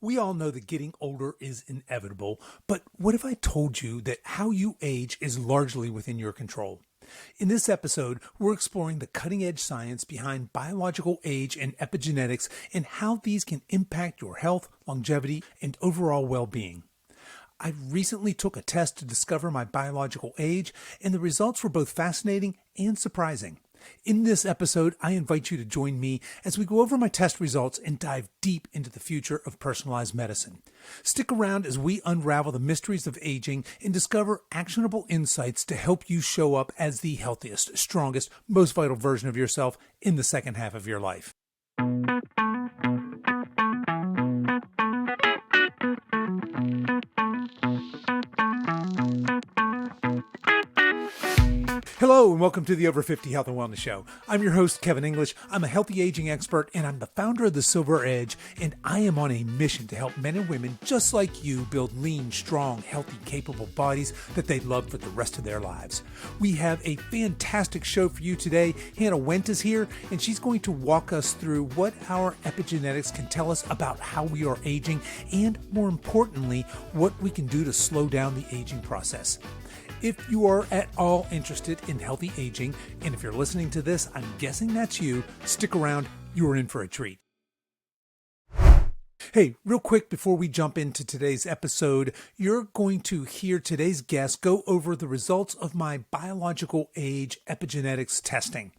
We all know that getting older is inevitable, but what if I told you that how you age is largely within your control? In this episode, we're exploring the cutting-edge science behind biological age and epigenetics and how these can impact your health, longevity, and overall well-being. I recently took a test to discover my biological age, and the results were both fascinating and surprising. In this episode, I invite you to join me as we go over my test results and dive deep into the future of personalized medicine. Stick around as we unravel the mysteries of aging and discover actionable insights to help you show up as the healthiest, strongest, most vital version of yourself in the second half of your life. Hello and welcome to the Over 50 Health and Wellness Show. I'm your host, Kevin English. I'm a healthy aging expert and I'm the founder of The Silver Edge, and I am on a mission to help men and women just like you build lean, strong, healthy, capable bodies that they love for the rest of their lives. We have a fantastic show for you today. Hannah Wendt is here and she's going to walk us through what our epigenetics can tell us about how we are aging and, more importantly, what we can do to slow down the aging process. If you are at all interested in healthy aging, and if you're listening to this, I'm guessing that's you, stick around, you're in for a treat. Hey, real quick before we jump into today's episode, you're going to hear today's guest go over the results of my biological age epigenetics testing.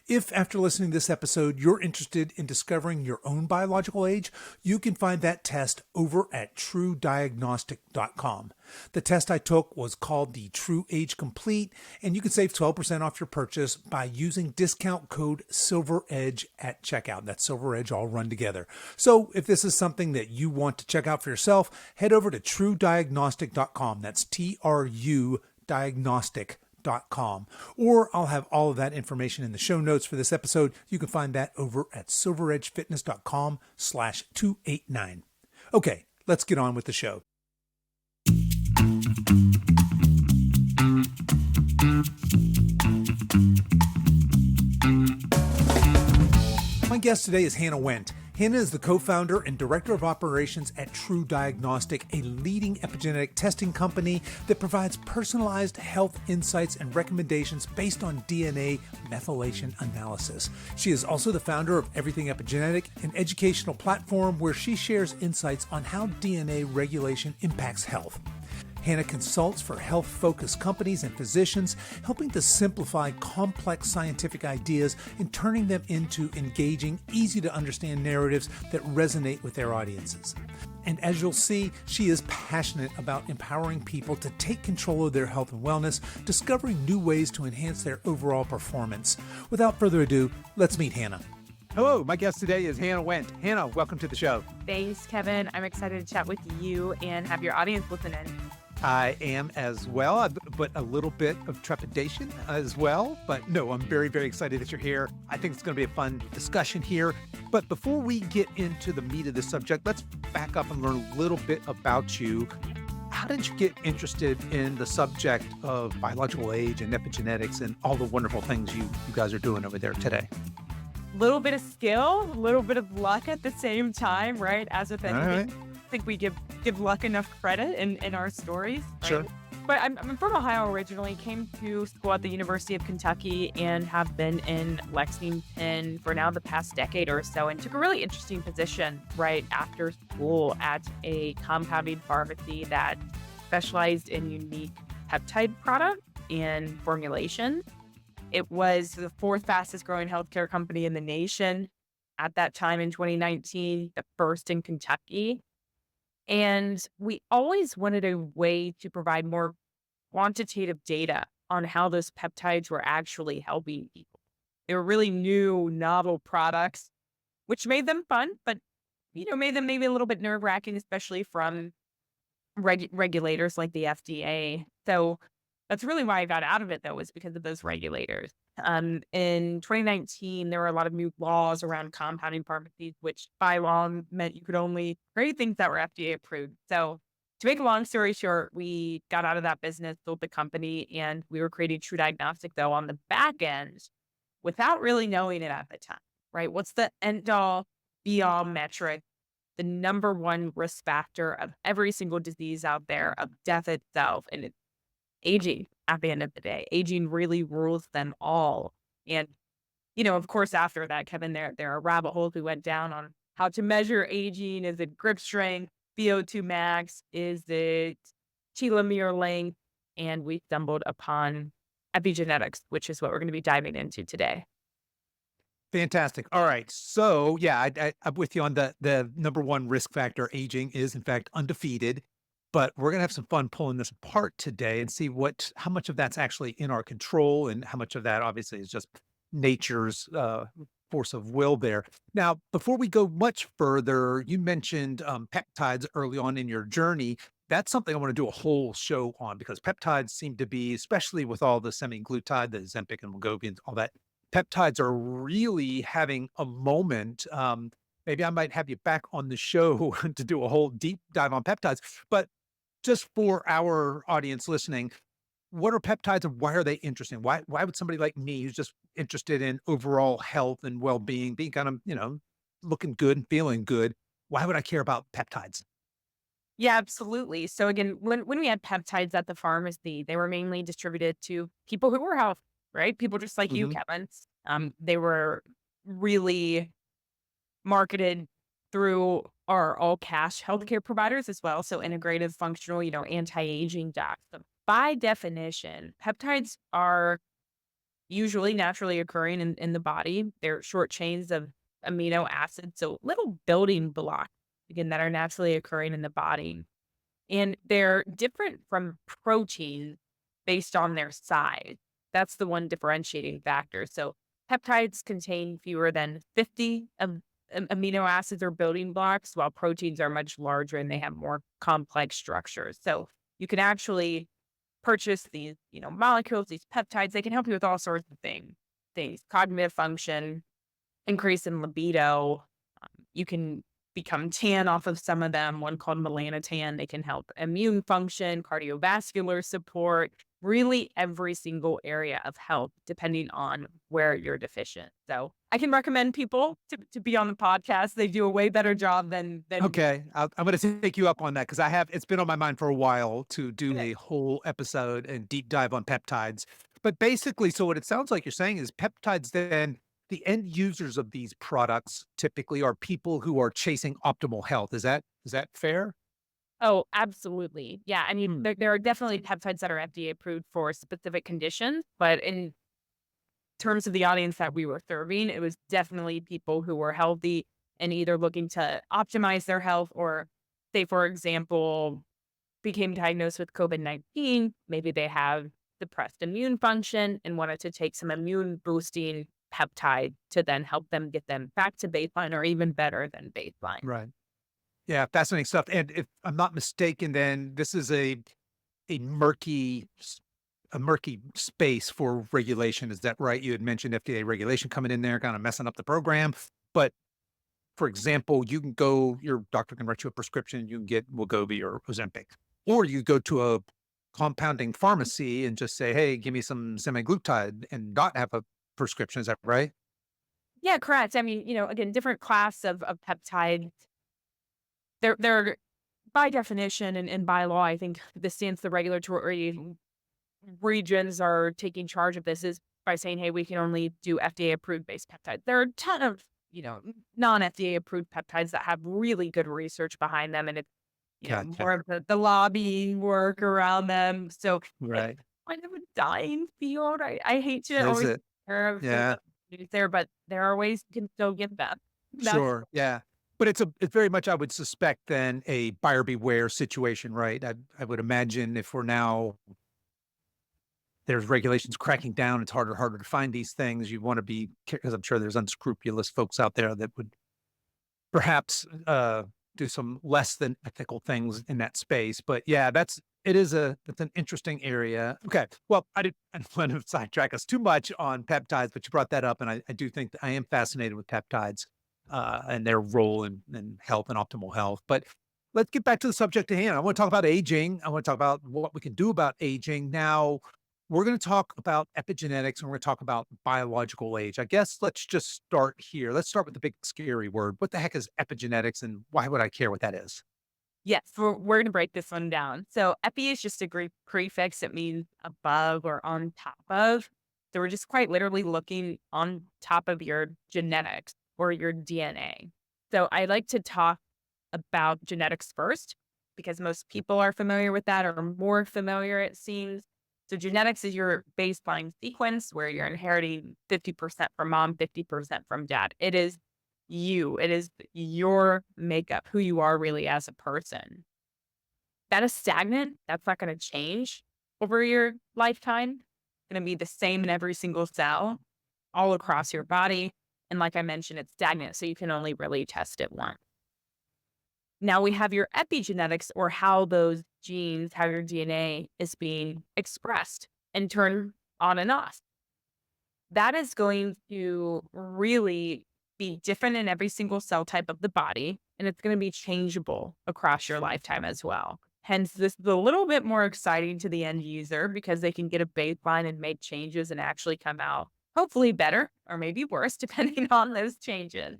If after listening to this episode, you're interested in discovering your own biological age, you can find that test over at truediagnostic.com. The test I took was called the True Age Complete, and you can save 12% off your purchase by using discount code SILVEREDGE at checkout. That's Silver Edge all run together. So if this is something that you want to check out for yourself, head over to truediagnostic.com. That's TRU diagnostic.com. Or I'll have all of that information in the show notes for this episode. You can find that over at silveredgefitness.com/289. Okay, let's get on with the show. My guest today is Hannah Wendt. Hannah is the co-founder and director of operations at True Diagnostic, a leading epigenetic testing company that provides personalized health insights and recommendations based on DNA methylation analysis. She is also the founder of Everything Epigenetic, an educational platform where she shares insights on how DNA regulation impacts health. Hannah consults for health-focused companies and physicians, helping to simplify complex scientific ideas and turning them into engaging, easy-to-understand narratives that resonate with their audiences. And as you'll see, she is passionate about empowering people to take control of their health and wellness, discovering new ways to enhance their overall performance. Without further ado, let's meet Hannah. Hello, my guest today is Hannah Wendt. Hannah, welcome to the show. Thanks, Kevin. I'm excited to chat with you and have your audience listen in. I am as well, but a little bit of trepidation as well. But no, I'm very, very excited that you're here. I think it's going to be a fun discussion here. But before we get into the meat of the subject, let's back up and learn a little bit about you. How did you get interested in the subject of biological age and epigenetics and all the wonderful things you guys are doing over there today? Little bit of skill, a little bit of luck at the same time, right? As with anything. All right. I think we give luck enough credit in our stories. Right? Sure. But I'm from Ohio originally, came to school at the University of Kentucky and have been in Lexington for now the past decade or so, and took a really interesting position right after school at a compounding pharmacy that specialized in unique peptide products and formulations. It was the fourth fastest growing healthcare company in the nation at that time in 2019, the first in Kentucky. And we always wanted a way to provide more quantitative data on how those peptides were actually helping people. They were really new, novel products, which made them fun, but, made them maybe a little bit nerve-wracking, especially from regulators like the FDA. So that's really why I got out of it, though, was because of those regulators. In 2019, there were a lot of new laws around compounding pharmacies, which by law meant you could only create things that were FDA approved. So to make a long story short, we got out of that business, built the company, and we were creating True Diagnostic, though, on the back end without really knowing it at the time, right? What's the end all be all metric, the number one risk factor of every single disease out there, of death itself, and it's aging at the end of the day. Aging really rules them all. And, of course, after that, Kevin, there are rabbit holes we went down on how to measure aging. Is it grip strength, VO2 max? Is it telomere length? And we stumbled upon epigenetics, which is what we're going to be diving into today. Fantastic. All right. So yeah, I'm with you on the number one risk factor. Aging is in fact undefeated, but we're gonna have some fun pulling this apart today and see how much of that's actually in our control and how much of that obviously is just nature's force of will there. Now, before we go much further, you mentioned peptides early on in your journey. That's something I want to do a whole show on because peptides seem to be, especially with all the semaglutide, the Ozempic and Wegovy and all that, peptides are really having a moment. Maybe I might have you back on the show to do a whole deep dive on peptides. But just for our audience listening, what are peptides and why are they interesting? Why would somebody like me who's just interested in overall health and well-being, being kind of, looking good and feeling good, why would I care about peptides? Yeah, absolutely. So again, when we had peptides at the pharmacy, they were mainly distributed to people who were healthy, right? People just like you, Hmm. Kevin. They were really marketed through our all cash healthcare providers as well. So integrative, functional, anti-aging docs. So by definition, peptides are usually naturally occurring in the body. They're short chains of amino acids, so little building blocks, again, that are naturally occurring in the body. And they're different from proteins based on their size. That's the one differentiating factor. So peptides contain fewer than 50 amino acids or building blocks, while proteins are much larger and they have more complex structures. So you can actually purchase these, molecules, these peptides. They can help you with all sorts of things, cognitive function, increase in libido. You can become tan off of some of them, one called melanotan. They can help immune function, cardiovascular support, really every single area of health, depending on where you're deficient. So I can recommend people to be on the podcast. They do a way better job than me. Okay, I'm going to take you up on that because it's been on my mind for a while to do a whole episode and deep dive on peptides. But basically, so what it sounds like you're saying is peptides then the end users of these products typically are people who are chasing optimal health. Is that fair? Oh, absolutely. Yeah. I mean, Hmm. there are definitely peptides that are FDA approved for specific conditions, but in terms of the audience that we were serving, it was definitely people who were healthy and either looking to optimize their health or, say, for example, became diagnosed with COVID-19. Maybe they have depressed immune function and wanted to take some immune boosting peptide to then help them get them back to baseline or even better than baseline. Right. Yeah, fascinating stuff. And if I'm not mistaken, then this is a murky a murky space for regulation. Is that right? You had mentioned FDA regulation coming in there, kind of messing up the program. But for example, your doctor can write you a prescription, you can get Wegovy or Ozempic, or you go to a compounding pharmacy and just say, "Hey, give me some semaglutide," and not have a prescription. Is that right? Yeah, correct. I mean, again, different class of peptides. They're by definition and by law, I think the stance the regulatory regions are taking charge of this is by saying, hey, we can only do FDA approved based peptides. There are a ton of, non FDA approved peptides that have really good research behind them. And it's, Gotcha. more of the lobbying work around them. So it's Right. kind of a dying field. I hate to Is always it? care of Yeah. news there, but there are ways you can still get them. That's Sure. Yeah. But it's very much, I would suspect, then a buyer beware situation, right? I would imagine if we're now there's regulations cracking down, it's harder to find these things. You want to be because I'm sure there's unscrupulous folks out there that would perhaps do some less than ethical things in that space. But yeah, it's an interesting area. Okay. Well, I didn't want to sidetrack us too much on peptides, but you brought that up, and I do think that I am fascinated with peptides and their role in health and optimal health. But let's get back to the subject at hand. I want to talk about aging. I want to talk about what we can do about aging. Now, We're going to talk about epigenetics and we're going to talk about biological age. I guess let's just start here. Let's start with the big scary word. What the heck is epigenetics and why would I care what that is? Yes, we're going to break this one down. So, epi is just a Greek prefix. It means above or on top of. So, we're just quite literally looking on top of your genetics or your DNA. So, I like to talk about genetics first because most people are familiar with that or more familiar, it seems. So, genetics is your baseline sequence where you're inheriting 50% from mom, 50% from dad. It is you, it is your makeup, who you are really as a person. That is stagnant. That's not going to change over your lifetime. It's going to be the same in every single cell all across your body. And like I mentioned, it's stagnant. So you can only really test it once. Now we have your epigenetics or how those genes, how your DNA is being expressed and turned on and off. That is going to really be different in every single cell type of the body, and it's going to be changeable across your lifetime as well. Hence, this is a little bit more exciting to the end user because they can get a baseline and make changes and actually come out hopefully better or maybe worse, depending on those changes.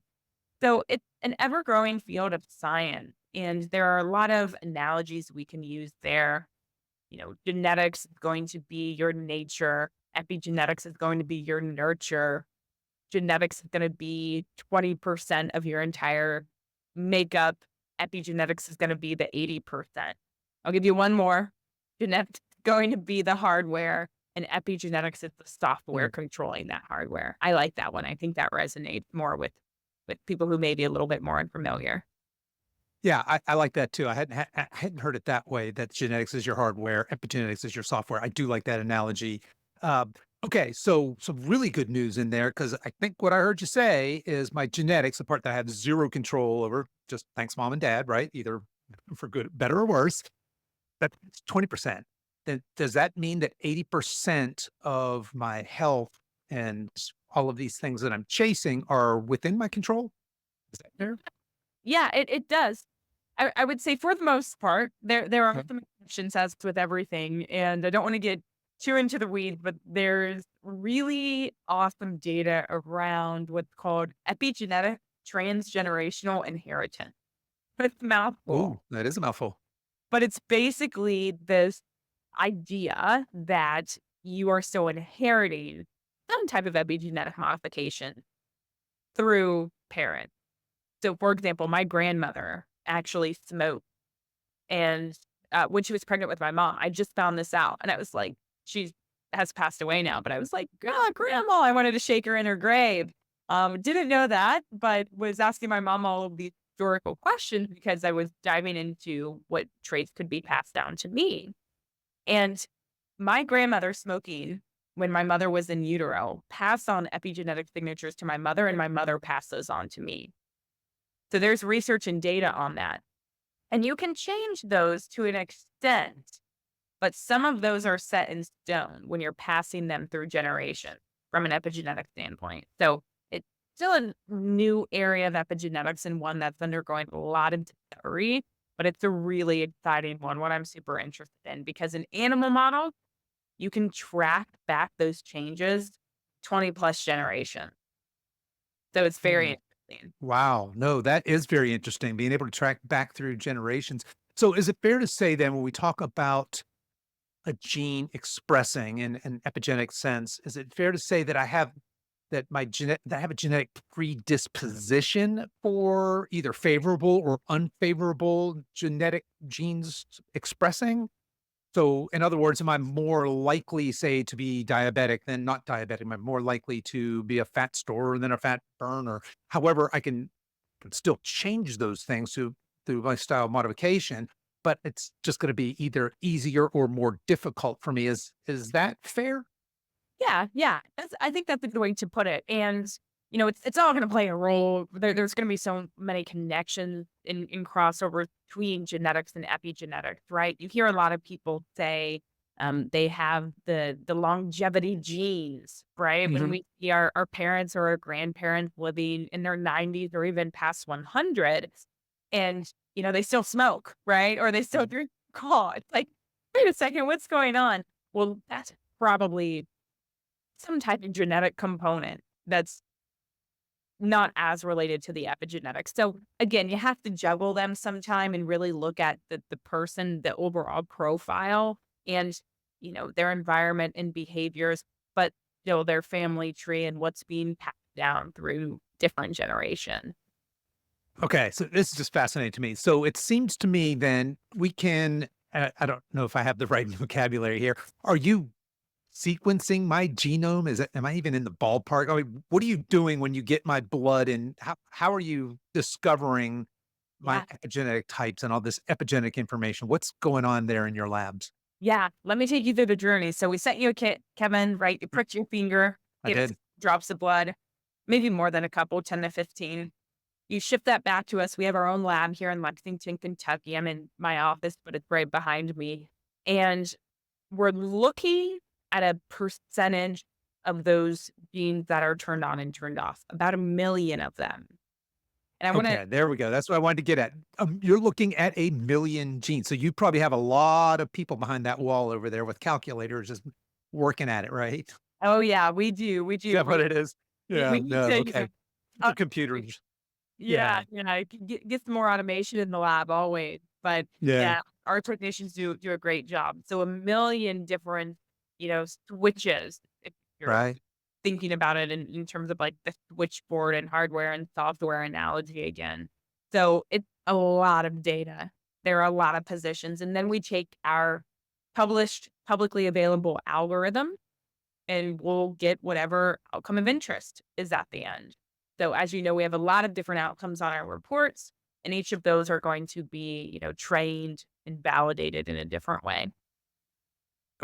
So it's an ever growing field of science, and there are a lot of analogies we can use there. Genetics is going to be your nature, epigenetics is going to be your nurture, genetics is going to be 20% of your entire makeup, epigenetics is going to be the 80%. I'll give you one more. Genetics is going to be the hardware, and epigenetics is the software Mm. controlling that hardware. I like that one. I think that resonates more with people who may be a little bit more unfamiliar. Yeah, I like that too. I hadn't heard it that way. That genetics is your hardware, epigenetics is your software. I do like that analogy. Uh, okay, so some really good news in there because I think what I heard you say is my genetics, the part that I have zero control over, just thanks mom and dad, right? Either for good, better or worse. That's 20%. Then does that mean that 80% of my health and all of these things that I'm chasing are within my control? Is that fair? Yeah, it does. I would say for the most part, there are Okay. some exceptions as with everything, and I don't want to get too into the weeds, but there's really awesome data around what's called epigenetic transgenerational inheritance. It's a mouthful, Ooh, that is a mouthful. but it's basically this idea that you are still inheriting some type of epigenetic modification through parents. So, for example, my grandmother actually smoked. And, when she was pregnant with my mom, I just found this out, and I was like she has passed away now, but I was like, "God, grandma," I wanted to shake her in her grave. Didn't know that, but was asking my mom all of these historical questions because I was diving into what traits could be passed down to me. And my grandmother smoking when my mother was in utero passed on epigenetic signatures to my mother, and my mother passed those on to me. So there's research and data on that. And you can change those to an extent, but some of those are set in stone when you're passing them through generation from an epigenetic standpoint. So it's still a new area of epigenetics and one that's undergoing a lot of discovery, but it's a really exciting one I'm super interested in because in animal models, you can track back those changes 20 plus generations. So it's very interesting. Wow. No, that is very interesting, being able to track back through generations. So is it fair to say then when we talk about a gene expressing in an epigenetic sense, is it fair to say that I have a genetic predisposition for either favorable or unfavorable genetic genes expressing? So in other words, am I more likely, say, to be diabetic than not diabetic? Am I more likely to be a fat storer than a fat burner? However, I can still change those things through lifestyle modification, but it's just going to be either easier or more difficult for me. Is that fair? Yeah, yeah. I think that's a good way to put it. And it's all going to play a role. There's going to be so many connections in crossover between genetics and epigenetics, right? You hear a lot of people say they have the longevity genes, right? When Hmm. we see our parents or our grandparents living in their 90s or even past 100, and they still smoke, right? Or they still drink alcohol. It's like, wait a second, what's going on? Well, that's probably some type of genetic component that's not as related to the epigenetics. So again, you have to juggle them sometime and really look at the person, the overall profile and, their environment and behaviors, but their family tree and what's being passed down through different generation. Okay, so this is just fascinating to me. So it seems to me then we can, I don't know if I have the right vocabulary here. Are you sequencing my genome? Am I even in the ballpark? I mean, what are you doing when you get my blood and how are you discovering my Yeah. epigenetic types and all this epigenetic information? What's going on there in your labs? Yeah. Let me take you through the journey. So we sent you a kit, Kevin, right? You pricked your finger, I gave us did. drops of blood, maybe more than a couple, 10 to 15. You ship that back to us. We have our own lab here in Lexington, Kentucky. I'm in my office, but it's right behind me. And we're looking at a percentage of those genes that are turned on and turned off, about 1,000,000 of them. And I want to, Okay, there we go. That's what I wanted to get at. You're looking at 1,000,000 genes. So you probably have a lot of people behind that wall over there with calculators just working at it, right? Is oh, yeah, we do. We do. that what it is? We Yeah, need no, to, okay. uh, Supercomputers. yeah, Yeah, get some more automation in the lab always. But yeah, yeah, our technicians do a great job. So 1,000,000 different, switches, if you're right. thinking about it in terms of like the switchboard and hardware and software analogy again. So it's a lot of data. There are a lot of positions. And then we take our published, publicly available algorithm and we'll get whatever outcome of interest is at the end. So as you know, we have a lot of different outcomes on our reports, and each of those are going to be, trained and validated in a different way.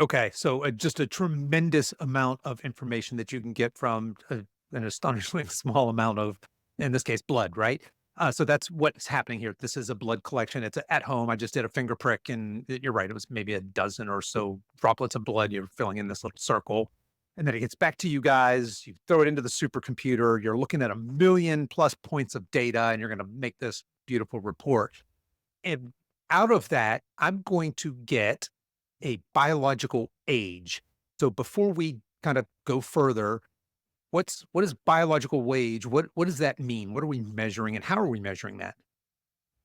Okay, so just a tremendous amount of information that you can get from an astonishingly small amount of, in this case, blood, right? So that's what's happening here. This is a blood collection. It's at home. I just did a finger prick, and you're right. It was maybe a dozen or so droplets of blood. You're filling in this little circle, and then it gets back to you guys. You throw it into the supercomputer. You're looking at 1,000,000 plus points of data, and you're going to make this beautiful report. And out of that, I'm going to get a biological age. So before we kind of go further, what is biological age? What does that mean? What are we measuring and how are we measuring that?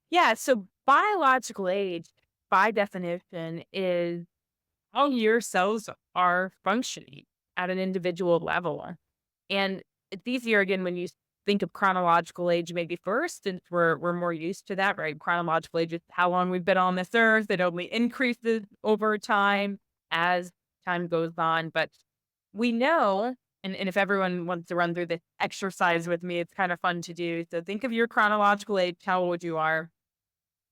Yeah. So biological age, by definition, is how your cells are functioning at an individual level. And it's easier again when you think of chronological age maybe first, since we're more used to that, right? Chronological age is how long we've been on this earth. It only increases over time as time goes on. But we know, and if everyone wants to run through this exercise with me, it's kind of fun to do. So think of your chronological age, how old you are.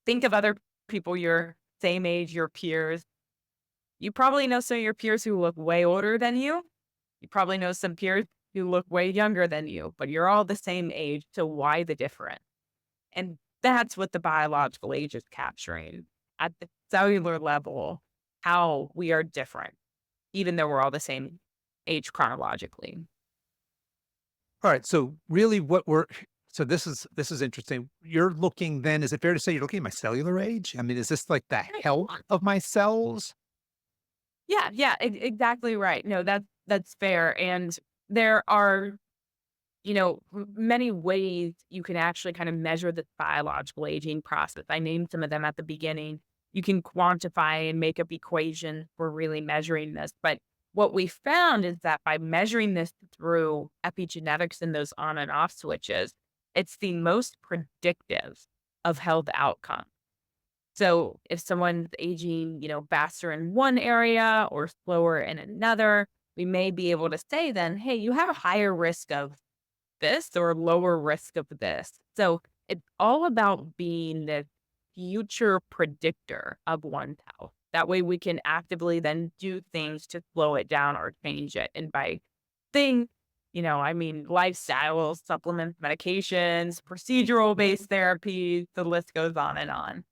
Think of other people your same age, your peers. You probably know some of your peers who look way older than you. You probably know some peers who look way younger than you, but you're all the same age. So why the difference? And that's what the biological age is capturing at the cellular level, how we are different, even though we're all the same age chronologically. All right. So really what we're so this is interesting. You're looking then, is it fair to say you're looking at my cellular age? I mean, is this like the health of my cells? Yeah, yeah, exactly right. No, that's fair. And there are, many ways you can actually kind of measure the biological aging process. I named some of them at the beginning. You can quantify and make up equations for really measuring this. But what we found is that by measuring this through epigenetics and those on and off switches, it's the most predictive of health outcomes. So if someone's aging, faster in one area or slower in another, we may be able to say then, hey, you have a higher risk of this or lower risk of this. So it's all about being the future predictor of one's health. That way we can actively then do things to slow it down or change it. And by thing, I mean lifestyle, supplements, medications, procedural based therapies, the list goes on and on.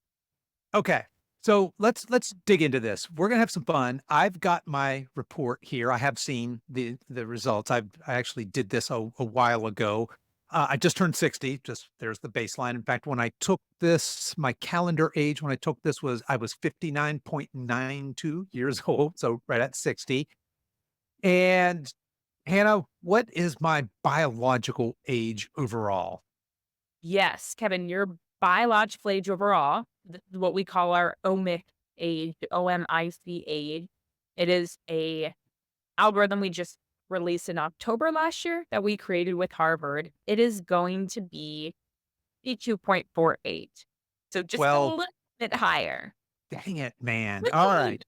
Okay. So let's dig into this. We're gonna have some fun. I've got my report here. I have seen the results. I actually did this a while ago. I just turned 60. Just there's the baseline. In fact, when I took this, my calendar age when I took this was I was 59.92 years old. So right at 60. And Hannah, what is my biological age overall? Yes, Kevin, your biological age overall, what we call our omic age, OMIC age, it is a algorithm we just released in October last year that we created with Harvard. It is going to be 52.48. So just a Well, little bit higher. dang it, man. All right.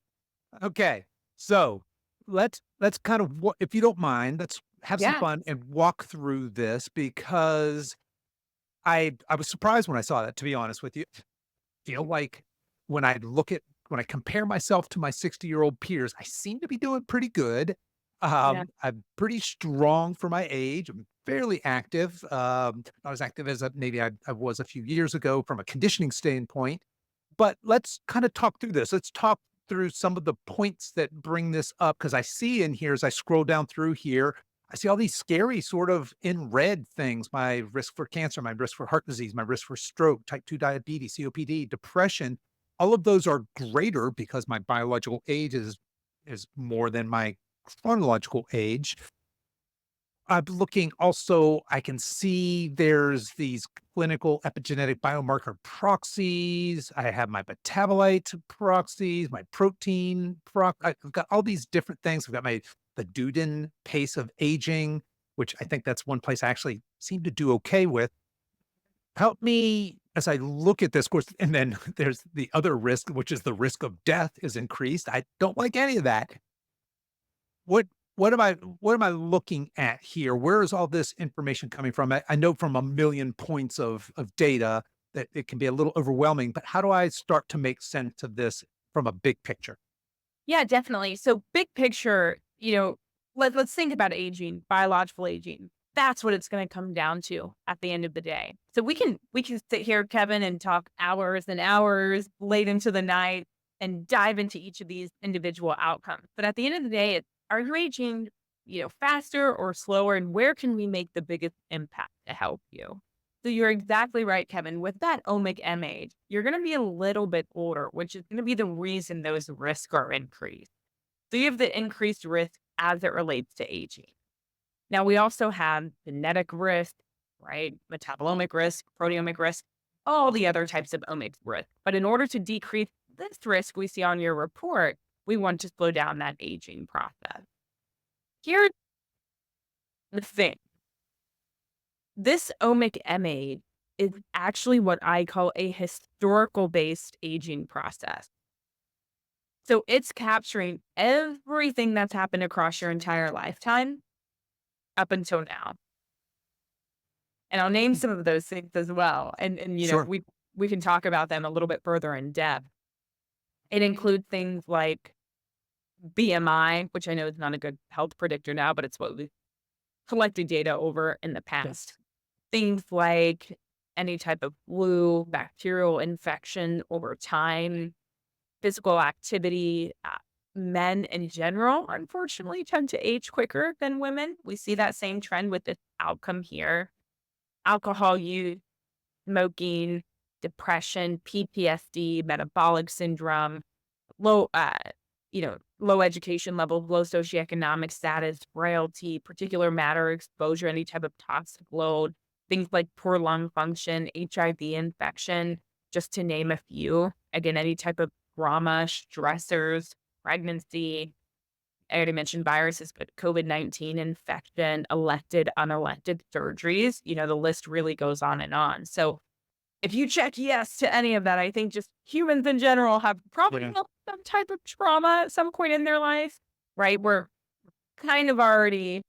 Okay. So let's kind of if you don't mind, let's have some Yes. fun and walk through this because I was surprised when I saw that, to be honest with you. Feel like when I compare myself to my 60-year-old peers, I seem to be doing pretty good. Yeah. I'm pretty strong for my age. I'm fairly active. Not as active as maybe I was a few years ago from a conditioning standpoint. But let's kind of talk through this. Let's talk through some of the points that bring this up because I see in here as I scroll down through here, I see all these scary sort of in red things, my risk for cancer, my risk for heart disease, my risk for stroke, type 2 diabetes, COPD, depression. All of those are greater because my biological age is more than my chronological age. I'm looking also, I can see there's these clinical epigenetic biomarker proxies. I have my metabolite proxies, my protein I've got all these different things. I've got the Duden pace of aging, which I think that's one place I actually seem to do okay with. Help me as I look at this course. And then there's the other risk, which is the risk of death is increased. I don't like any of that. What what am I looking at here? Where is all this information coming from? I know from a million points of data that it can be a little overwhelming, but how do I start to make sense of this from a big picture? Yeah, definitely. So big picture, let's think about aging, biological aging. That's what it's going to come down to at the end of the day. So we can sit here, Kevin, and talk hours and hours late into the night and dive into each of these individual outcomes. But at the end of the day, it's are you aging, faster or slower, and where can we make the biggest impact to help you? So you're exactly right, Kevin. With that omic M age, you're going to be a little bit older, which is going to be the reason those risks are increased. So you have the increased risk as it relates to aging. Now, we also have genetic risk, right? Metabolomic risk, proteomic risk, all the other types of omics risk. But in order to decrease this risk we see on your report, we want to slow down that aging process. Here's the thing. This omic M age is actually what I call a historical based aging process. So it's capturing everything that's happened across your entire lifetime up until now. And I'll name some of those things as well. And Sure. we can talk about them a little bit further in depth. It includes things like BMI, which I know is not a good health predictor now, but it's what we've collected data over in the past. Things like any type of flu, bacterial infection over time, physical activity. Men in general, unfortunately, tend to age quicker than women. We see that same trend with this outcome here. Alcohol use, smoking, depression, PTSD, metabolic syndrome, low, low education levels, low socioeconomic status, frailty, particular matter exposure, any type of toxic load, things like poor lung function, HIV infection, just to name a few. Again, any type of trauma, stressors, pregnancy. I already mentioned viruses, but COVID-19 infection, elected, unelected surgeries, the list really goes on and on. So if you check yes to any of that, I think just humans in general have probably Yeah. felt some type of trauma at some point in their life, right? We're kind of already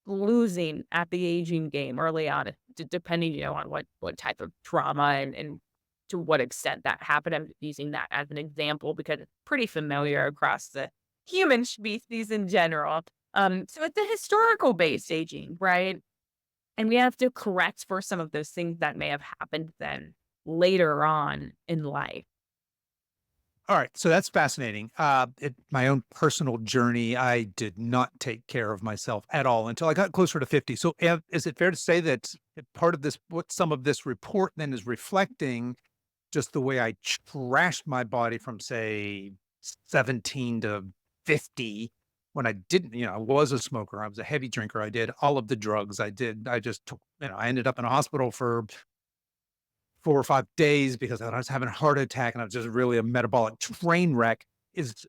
losing at the aging game early on, depending, on what type of trauma and to what extent that happened. I'm using that as an example because it's pretty familiar across the human species in general. So it's a historical based aging, right? And we have to correct for some of those things that may have happened then later on in life. All right, so that's fascinating. My own personal journey, I did not take care of myself at all until I got closer to 50. So, is it fair to say that part of this, what some of this report then is reflecting, just the way I trashed my body from, say, 17 to 50? when I didn't, I was a smoker, I was a heavy drinker, I did all of the drugs. I just took, I ended up in a hospital for 4 or 5 days because I was having a heart attack and I was just really a metabolic train wreck. Is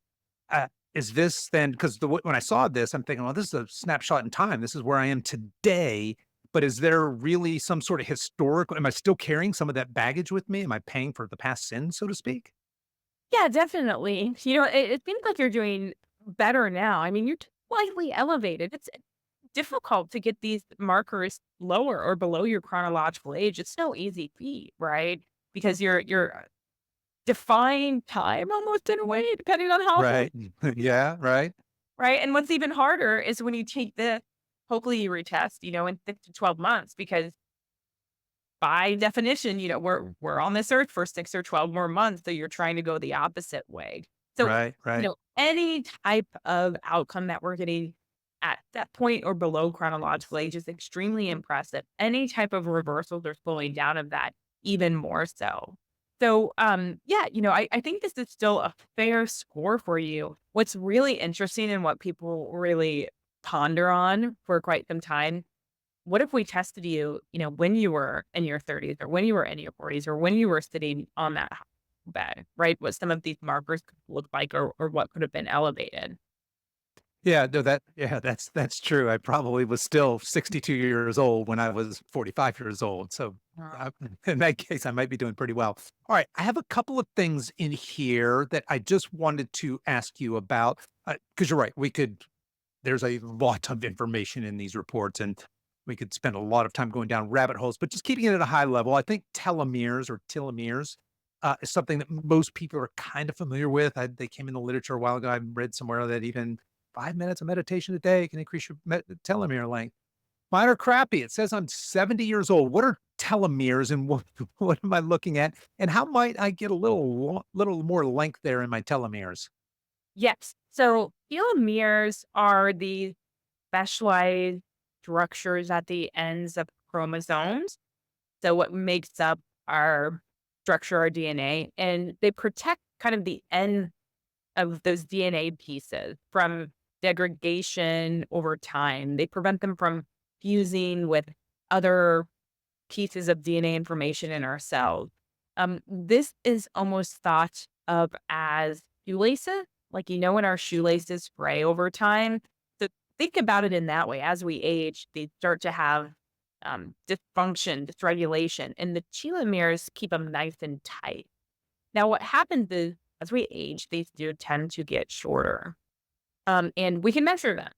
is this then, because when I saw this, I'm thinking, well, this is a snapshot in time. This is where I am today. But is there really some sort of historical? Am I still carrying some of that baggage with me? Am I paying for the past sins, so to speak? Yeah, definitely. It seems like you're doing better now. I mean, you're slightly elevated. It's difficult to get these markers lower or below your chronological age. It's no easy feat, right? Because you're defying time almost in a way, depending on how old, Right. Yeah. Right. right? And what's even harder is when you take this, hopefully you retest, in 6 to 12 months, because by definition, we're on this earth for 6 or 12 more months. So you're trying to go the opposite way. So, Right. Right. any type of outcome that we're getting at that point or below chronological age is extremely impressive. Any type of reversals or slowing down of that, even more so. So, yeah, I think this is still a fair score for you. What's really interesting and what people really ponder on for quite some time, what if we tested you, when you were in your 30s or when you were in your 40s or when you were sitting on that bed, right? What some of these markers could look like, or what could have been elevated. Yeah, no, that's true. I probably was still 62 years old when I was 45 years old. So in that case, I might be doing pretty well. All right, I have a couple of things in here that I just wanted to ask you about because you're right. There's a lot of information in these reports, and we could spend a lot of time going down rabbit holes. But just keeping it at a high level, I think telomeres is something that most people are kind of familiar with. They came in the literature a while ago. I read somewhere that even 5 minutes of meditation a day can increase your telomere length. Mine are crappy. It says I'm 70 years old. What are telomeres and what am I looking at? And how might I get a little more length there in my telomeres? Yes. So telomeres are the specialized structures at the ends of chromosomes. So what makes up our structure, our DNA, and they protect kind of the end of those DNA pieces from degradation over time. They prevent them from fusing with other pieces of DNA information in our cells. This is almost thought of as shoelaces, like, when our shoelaces fray over time. So think about it in that way. As we age, they start to have dysfunction, dysregulation, and the telomeres keep them nice and tight. Now, what happens is as we age, these do tend to get shorter, and we can measure them.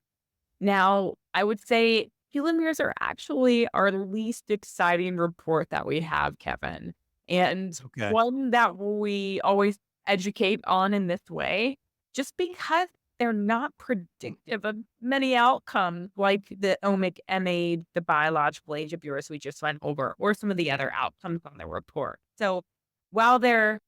Now, I would say telomeres are actually our least exciting report that we have, Kevin, and Okay. one that we always educate on in this way, just because they're not predictive of many outcomes like the omic M age, the biological age of yours we just went over, or some of the other outcomes on the report. So while they're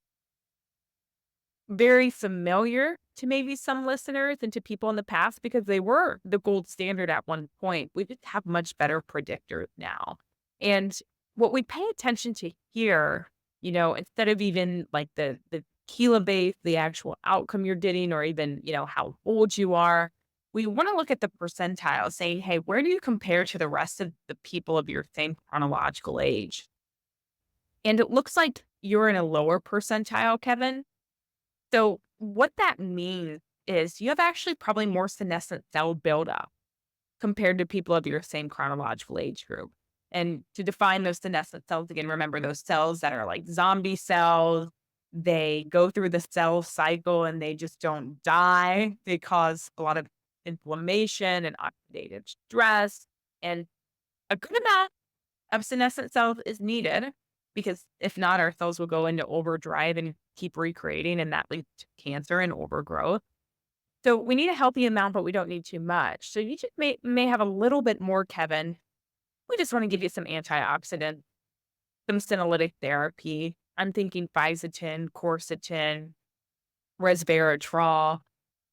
very familiar to maybe some listeners and to people in the past because they were the gold standard at one point, we just have much better predictors now. And what we pay attention to here, instead of even like the kilobase, the actual outcome you're getting, or even, how old you are, we want to look at the percentile saying, hey, where do you compare to the rest of the people of your same chronological age? And it looks like you're in a lower percentile, Kevin. So what that means is you have actually probably more senescent cell buildup compared to people of your same chronological age group. And to define those senescent cells again, remember those cells that are like zombie cells. They go through the cell cycle and they just don't die. They cause a lot of inflammation and oxidative stress. And a good amount of senescent cells is needed because if not, our cells will go into overdrive and keep recreating, and that leads to cancer and overgrowth. So we need a healthy amount, but we don't need too much. So you just may have a little bit more, Kevin. We just want to give you some antioxidants, some senolytic therapy. I'm thinking fisetin, quercetin, resveratrol,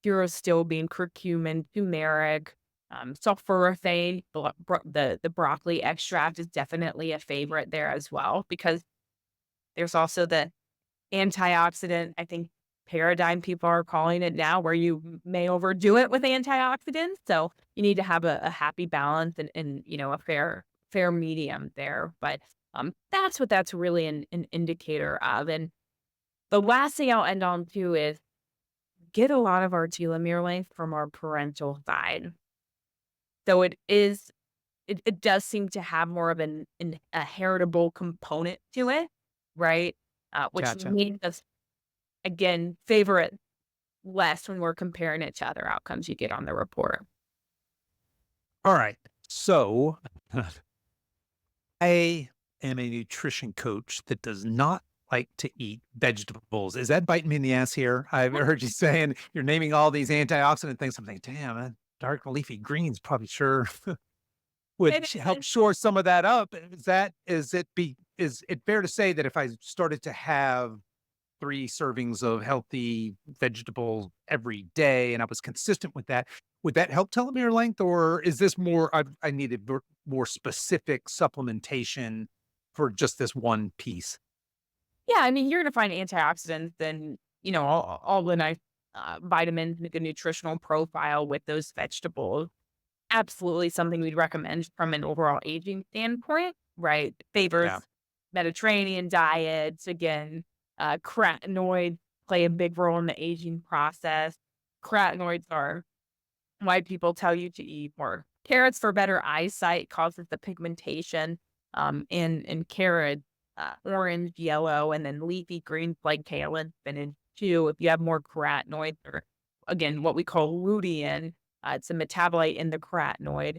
furostilbene, curcumin, turmeric, sulforaphane. The broccoli extract is definitely a favorite there as well because there's also the antioxidant. I think paradigm, people are calling it now, where you may overdo it with antioxidants. So you need to have a happy balance and a fair medium there. But that's what that's really an indicator of. And the last thing I'll end on too is get a lot of our telomere length from our parental side. So it does seem to have more of a heritable component to it, right? Which Gotcha. makes us, again, favor it less when we're comparing it to other outcomes you get on the report. All right. So I am a nutrition coach that does not like to eat vegetables. Is that biting me in the ass here? I've heard you saying you're naming all these antioxidant things. I'm thinking, damn, dark leafy greens probably sure would It help is. shore some of that up. Is it fair to say that if I started to have 3 servings of healthy vegetables every day and I was consistent with that, would that help telomere length? Or is this more, I needed more specific supplementation for just this one piece? Yeah, I mean, you're gonna find antioxidants and, all the nice, vitamins, make a nutritional profile with those vegetables. Absolutely something we'd recommend from an overall aging standpoint, right? Favors Yeah. Mediterranean diets. Again, carotenoids play a big role in the aging process. Carotenoids are why people tell you to eat more carrots for better eyesight, causes the pigmentation, in carrots, orange, yellow, and then leafy greens like kale and spinach too. If you have more carotenoids or, again, what we call lutein, it's a metabolite in the carotenoid,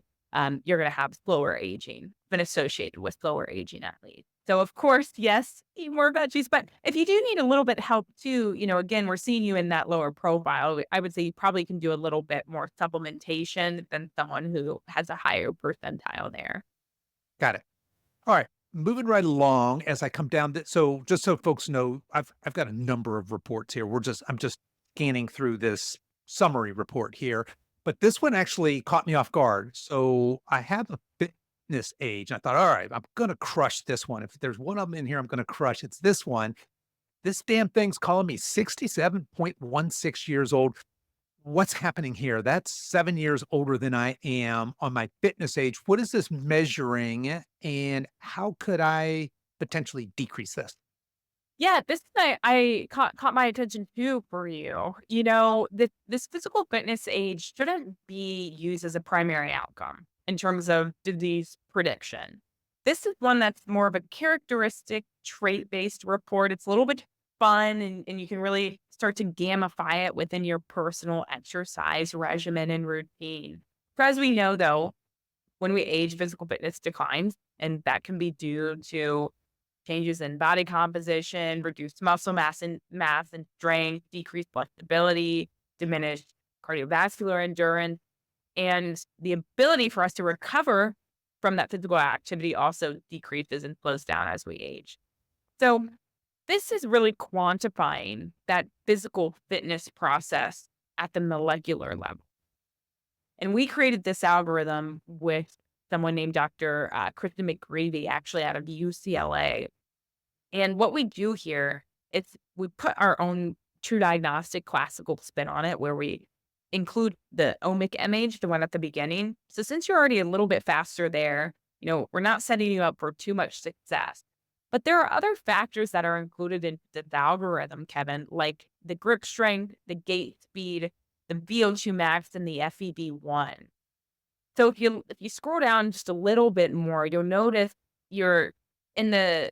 you're going to have slower aging, been associated with slower aging at least. So, of course, yes, eat more veggies. But if you do need a little bit help too, again, we're seeing you in that lower profile. I would say you probably can do a little bit more supplementation than someone who has a higher percentile there. Got it. All right. Moving right along as I come down. So just so folks know, I've got a number of reports here. I'm just scanning through this summary report here, but this one actually caught me off guard. So I have a fitness age. I thought, all right, I'm gonna crush this one. If there's one of them in here, I'm gonna crush. It's this one. This damn thing's calling me 67.16 years old. What's happening here? That's 7 years older than I am on my fitness age. What is this measuring, and how could I potentially decrease this? Yeah, this I caught my attention too for you. This physical fitness age shouldn't be used as a primary outcome in terms of disease prediction. This is one that's more of a characteristic trait-based report. It's a little bit fun and you can really start to gamify it within your personal exercise regimen and routine. For as we know though, when we age, physical fitness declines, and that can be due to changes in body composition, reduced muscle mass and strength, decreased flexibility, diminished cardiovascular endurance, and the ability for us to recover from that physical activity also decreases and slows down as we age. So this is really quantifying that physical fitness process at the molecular level. And we created this algorithm with someone named Dr. Kristen McGreevy, actually out of UCLA. And what we do here is we put our own true diagnostic classical spin on it, where we include the omic image, the one at the beginning. So since you're already a little bit faster there, we're not setting you up for too much success. But there are other factors that are included in the algorithm, Kevin, like the grip strength, the gait speed, the VO2 max, and the FEV1. So if you scroll down just a little bit more, you'll notice you're in the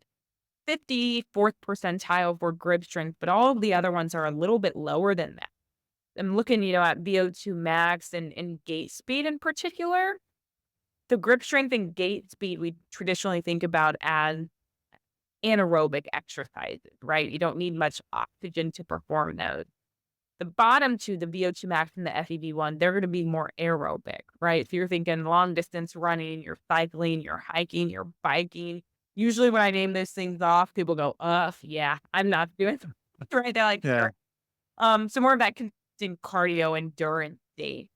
54th percentile for grip strength, but all of the other ones are a little bit lower than that. I'm looking, at VO2 max and gait speed in particular. The grip strength and gait speed we traditionally think about as anaerobic exercises, right? You don't need much oxygen to perform those. The bottom two, the VO2 max and the FEV1, they're going to be more aerobic, right? If you're thinking long distance running, you're cycling, you're hiking, you're biking. Usually when I name those things off, people go, yeah, I'm not doing them. Right. They're like, Yeah. sure. So more of that consistent cardio endurance state.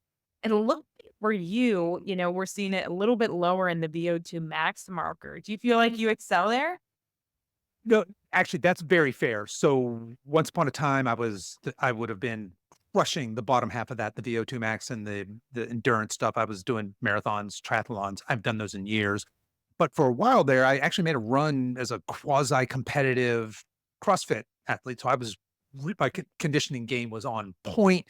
And look for you, we're seeing it a little bit lower in the VO2 max marker. Do you feel like you excel there? No, actually, that's very fair. So once upon a time, I would have been crushing the bottom half of that, the VO2 max and the endurance stuff. I was doing marathons, triathlons. I've done those in years. But for a while there, I actually made a run as a quasi-competitive CrossFit athlete. So my conditioning game was on point.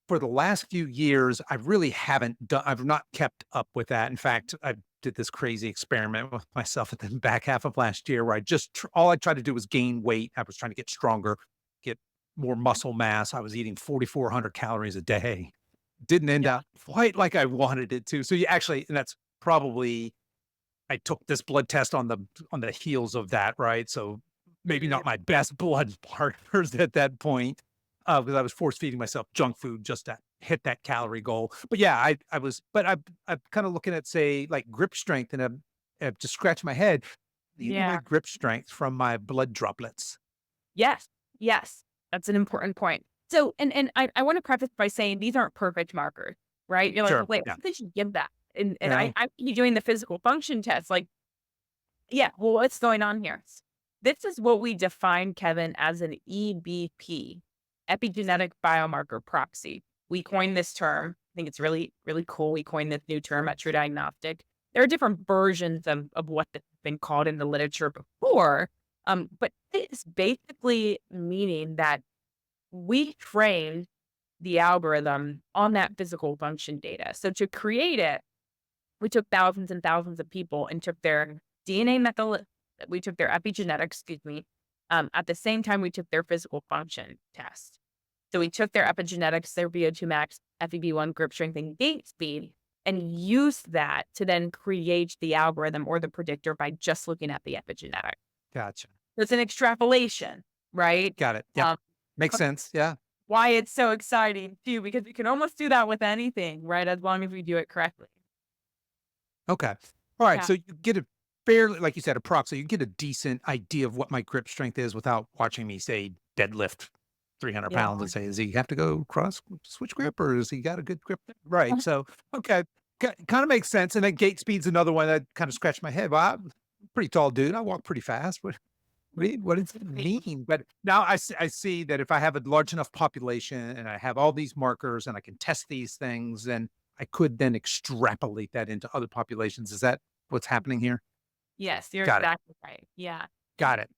For the last few years, I really haven't done, I've not kept up with that. In fact, I did this crazy experiment with myself at the back half of last year where all I tried to do was gain weight. I was trying to get stronger, get more muscle mass. I was eating 4,400 calories a day. Didn't end Yeah. up quite like I wanted it to. So you actually, and that's probably, I took this blood test on the heels of that, right? So maybe Yeah. not my best blood partners at that point, because I was force feeding myself junk food just to hit that calorie goal. But yeah, I'm kind of looking at, say, like grip strength, and I've just scratched my head. Using my Yeah. grip strength from my blood droplets. Yes. Yes. That's an important point. So, and I want to preface by saying these aren't perfect markers, right? You're like, Sure. well, wait, Yeah. what did you give that? And Yeah. I you doing the physical function test, like, yeah, well, what's going on here? This is what we define, Kevin, as an EBP, epigenetic biomarker proxy. We coined this term. I think it's really, really cool. We coined this new term at True Diagnostic. There are different versions of what this has been called in the literature before, but it's basically meaning that we trained the algorithm on that physical function data. So to create it, we took thousands and thousands of people and took their DNA we took their epigenetics, excuse me. At the same time, we took their physical function test. So we took their epigenetics, their VO2 max, FEV1, grip strength, and gait speed, and used that to then create the algorithm or the predictor by just looking at the epigenetic. Gotcha. So it's an extrapolation, right? Got it. Yep. Um, Makes but sense. Yeah. why it's so exciting too, because we can almost do that with anything, right? As long as we do it correctly. Okay. All right. Yeah. So you get a fairly, like you said, a proxy. You get a decent idea of what my grip strength is without watching me, say, deadlift 300 Yeah. pounds and say, does he have to go cross switch grip or has he got a good grip? Right. So, okay. Kind of makes sense. And then gait speed's another one that kind of scratched my head. Well, I'm a pretty tall dude. I walk pretty fast. What does it mean? But now I see that if I have a large enough population and I have all these markers and I can test these things, then I could then extrapolate that into other populations. Is that what's happening here? Yes, you're Got it. exactly right. Yeah. Got it.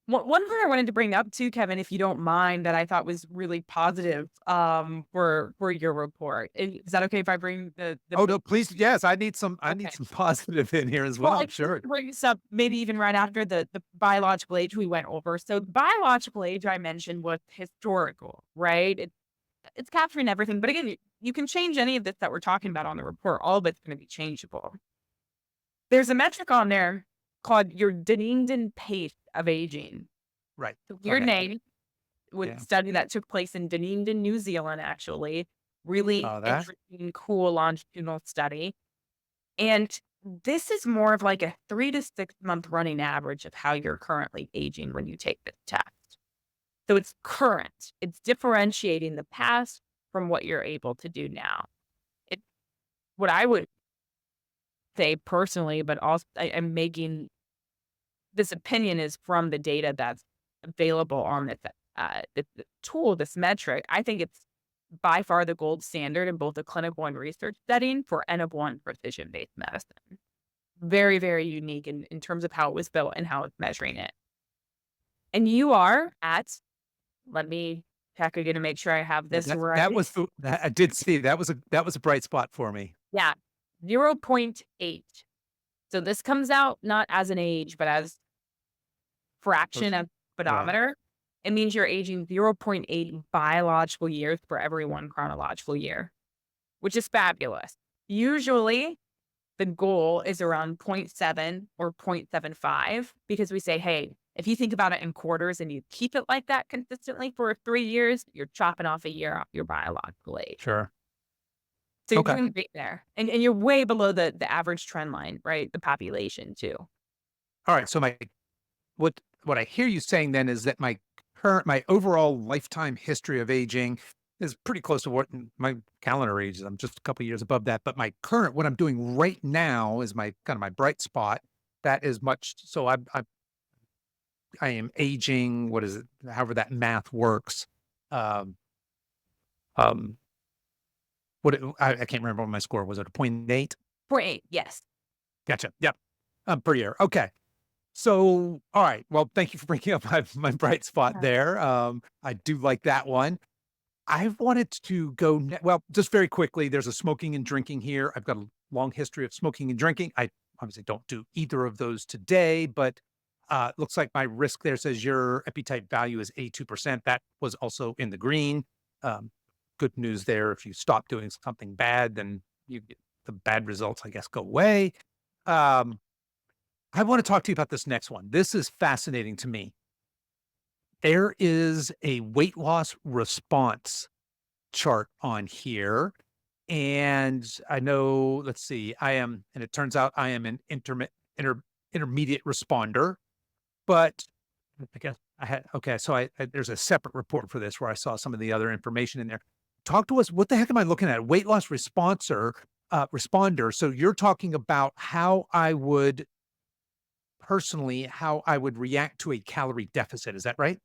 One thing I wanted to bring up too, Kevin, if you don't mind, that I thought was really positive, for your report. Is that okay if I bring the Oh, no, please. Yes, I need okay. some positive in here as Well, well. I Sure. bring this up maybe even right after the biological age we went over. So the biological age I mentioned was historical, right? It's capturing everything. But again, you can change any of this that we're talking about on the report. All of it's going to be changeable. There's a metric on there called your Dunedin pace of aging. Right. So weird Okay. name. With Yeah. study that took place in Dunedin, New Zealand, actually. Really Oh, that. interesting, cool longitudinal study. And this is more of like a 3 to 6 month running average of how you're currently aging when you take this test. So it's current. It's differentiating the past from what you're able to do now. It what I would say personally, but also I'm making this opinion is from the data that's available on the tool, this metric. I think it's by far the gold standard in both the clinical and research setting for N of one precision based medicine. Very, very unique in terms of how it was built and how it's measuring it. And you are at, let me check again to make sure I have this right. I did see that was a bright spot for me. Yeah, 0.8. So this comes out not as an age, but as fraction of Yeah. speedometer. It means you're aging 0.8 biological years for every one chronological year, which is fabulous. Usually, the goal is around zero point 0.7 or 0.75 because we say, hey, if you think about it in quarters and you keep it like that consistently for 3 years, you're chopping off a year off your biological age. Sure. So you're Okay. doing great there. And you're way below the average trend line, right? The population too. All right. So what I hear you saying then is that my overall lifetime history of aging is pretty close to what my calendar age is. I'm just a couple of years above that, but what I'm doing right now is my kind of my bright spot. That is much. So I'm I am aging. What is it? However that math works. Um, um, I can't remember what my score was. It a point 8? Point eight, yes. Gotcha. Yep. Per year. Okay. So, all right. Well, thank you for bringing up my bright spot Yeah. there. I do like that one. I wanted to go, well, just very quickly. There's a smoking and drinking here. I've got a long history of smoking and drinking. I obviously don't do either of those today, but looks like my risk there says your epitype value is 82%. That was also in the green. Um, Good news there. If you stop doing something bad, then you get the bad results, I guess, go away. Um, I want to talk to you about this next one. This is fascinating to me. There is a weight loss response chart on here. And I know, let's see, and it turns out I am an intermediate responder, but I guess okay, so there's a separate report for this where I saw some of the other information in there. Talk to us, what the heck am I looking at? Weight loss responder. So you're talking about how I would react to a calorie deficit. Is that right?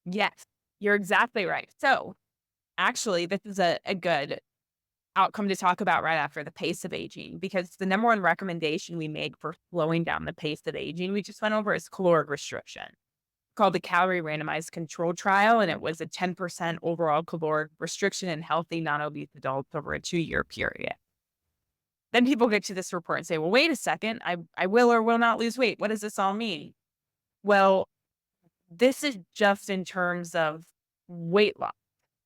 Yes, you're exactly right. So actually, this is a good outcome to talk about right after the pace of aging, because the number one recommendation we make for slowing down the pace of aging, we just went over, is caloric restriction, called the calorie randomized control trial. And it was a 10% overall caloric restriction in healthy non-obese adults over a 2-year period. Then people get to this report and say, well, wait a second, I will or will not lose weight. What does this all mean? Well, this is just in terms of weight loss.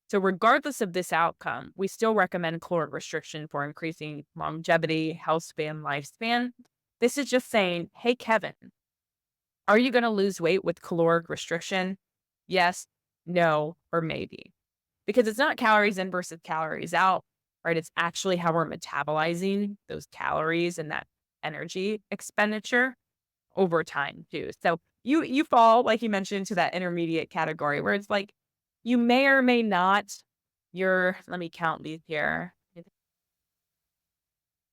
So regardless of this outcome, we still recommend caloric restriction for increasing longevity, health span, lifespan. This is just saying, hey, Kevin, are you going to lose weight with caloric restriction? Yes, no, or maybe. Because it's not calories in versus calories out, right? It's actually how we're metabolizing those calories and that energy expenditure over time too. So you fall, like you mentioned, to that intermediate category where it's like you may or may not, let me count these here.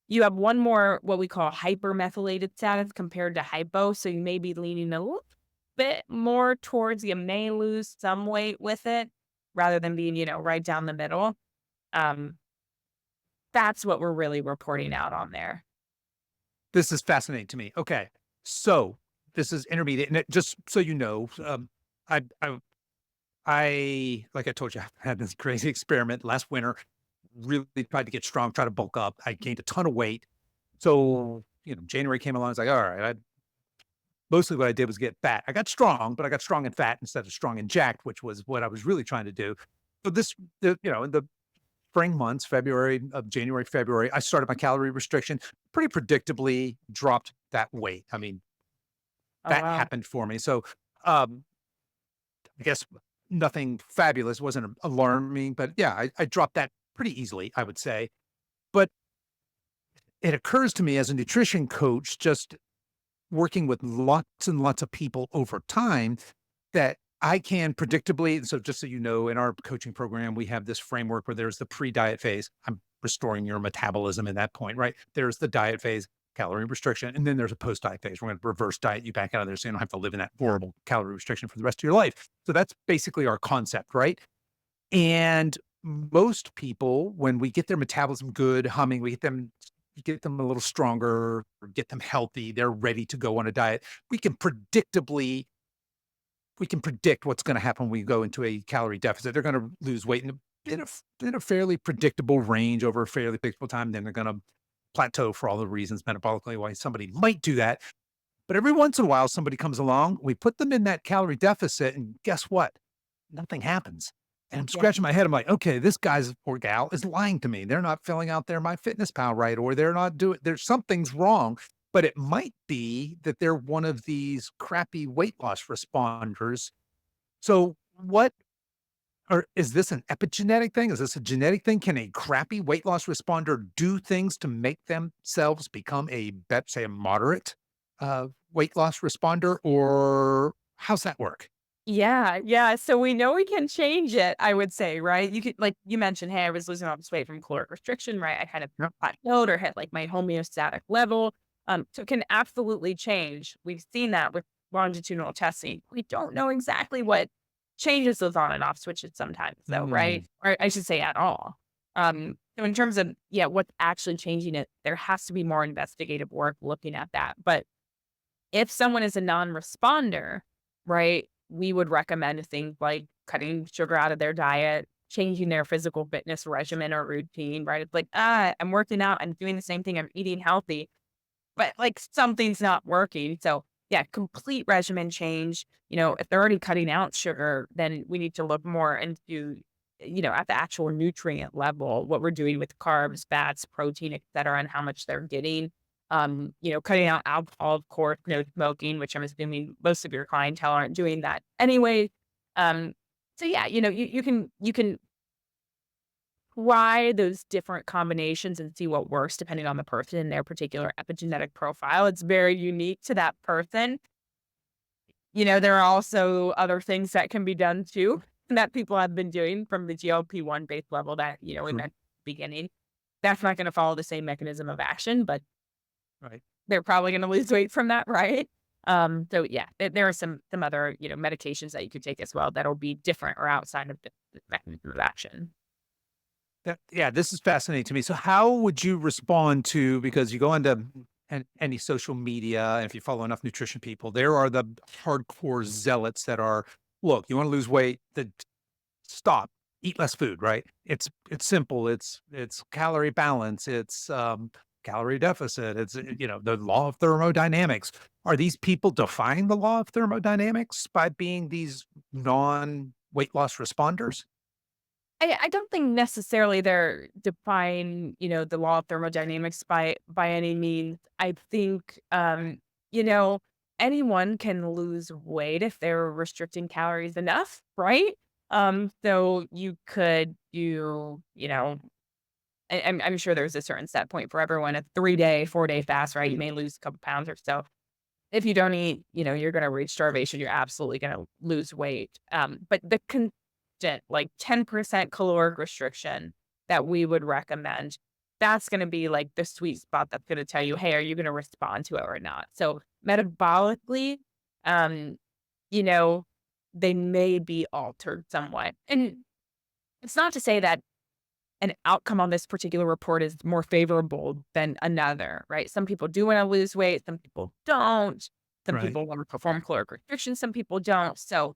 You have one more what we call hypermethylated status compared to hypo. So you may be leaning a little bit more towards, you may lose some weight with it rather than being, right down the middle. Um, that's what we're really reporting out on there. This is fascinating to me. Okay. So this is intermediate. And just so you know, I, I, like I told you, I had this crazy experiment last winter, really tried to get strong, try to bulk up. I gained a ton of weight. So, January came along. I was like, all right, mostly what I did was get fat. I got strong, but I got strong and fat instead of strong and jacked, which was what I was really trying to do. So in the spring months, January, February, I started my calorie restriction, pretty predictably dropped that weight. I mean, Oh, that wow. happened for me. So, I guess nothing fabulous, wasn't alarming, but yeah, I dropped that pretty easily, I would say. But it occurs to me as a nutrition coach, just working with lots and lots of people over time, that I can predictably, so just so you know, in our coaching program, we have this framework where there's the pre-diet phase. I'm restoring your metabolism at that point, right? There's the diet phase, calorie restriction, and then there's a post-diet phase. We're going to reverse diet you back out of there so you don't have to live in that horrible calorie restriction for the rest of your life. So that's basically our concept, right? And most people, when we get their metabolism good, humming, we get them a little stronger, or get them healthy, they're ready to go on a diet. We can predict what's going to happen when we go into a calorie deficit. They're going to lose weight in a fairly predictable range over a fairly predictable time. Then they're going to plateau for all the reasons metabolically why somebody might do that. But every once in a while, somebody comes along, we put them in that calorie deficit, and guess what? Nothing happens. And I'm Yeah. scratching my head. I'm like, okay, this guy's or gal is lying to me. They're not filling out their MyFitnessPal right, or there's something's wrong. But it might be that they're one of these crappy weight loss responders. So or is this an epigenetic thing? Is this a genetic thing? Can a crappy weight loss responder do things to make themselves become say a moderate weight loss responder, or how's that work? Yeah, yeah. So we know we can change it, I would say, right? You could, like you mentioned, hey, I was losing all this weight from caloric restriction, right? I kind of Yep. plateaued or hit like my homeostatic level. So it can absolutely change. We've seen that with longitudinal testing, we don't know exactly what changes those on and off switches sometimes, though, right? Mm. Or I should say at all. So in terms of, yeah, what's actually changing it, there has to be more investigative work looking at that. But if someone is a non-responder, right, we would recommend things like cutting sugar out of their diet, changing their physical fitness regimen or routine, right? It's like, I'm working out, I'm doing the same thing, I'm eating healthy, but like something's not working. So yeah, complete regimen change. If they're already cutting out sugar, then we need to look more into, at the actual nutrient level, what we're doing with carbs, fats, protein, et cetera, and how much they're getting. Cutting out alcohol, of course, no smoking, which I'm assuming most of your clientele aren't doing that anyway. Um, so yeah, you can try those different combinations and see what works depending on the person and their particular epigenetic profile. It's very unique to that person. There are also other things that can be done too that people have been doing from the GLP-1 base level that, we Sure. mentioned at the beginning. That's not going to follow the same mechanism of action, but Right. they're probably going to lose weight from that, right? So yeah, there are some other, medications that you could take as well that'll be different or outside of the mechanism of action. Yeah, this is fascinating to me. So how would you respond to, because you go into any social media, and if you follow enough nutrition people, there are the hardcore zealots that are, look, you want to lose weight, stop, eat less food, right? It's simple. It's calorie balance. It's calorie deficit. It's the law of thermodynamics. Are these people defying the law of thermodynamics by being these non weight loss responders? I don't think necessarily they're defying, the law of thermodynamics by any means. I think, you know, anyone can lose weight if they're restricting calories enough, right? So you could do, I'm sure there's a certain set point for everyone. A 3-day, 4-day fast, right? You may lose a couple pounds or so. If you don't eat, you're gonna reach starvation, you're absolutely gonna lose weight. But the constant, like 10% caloric restriction that we would recommend, that's gonna be like the sweet spot that's gonna tell you, hey, are you gonna respond to it or not? So metabolically, um, you know, they may be altered somewhat. And it's not to say that an outcome on this particular report is more favorable than another, right? Some people do want to lose weight, some people don't. Some Right. people want to perform caloric restriction, some people don't. So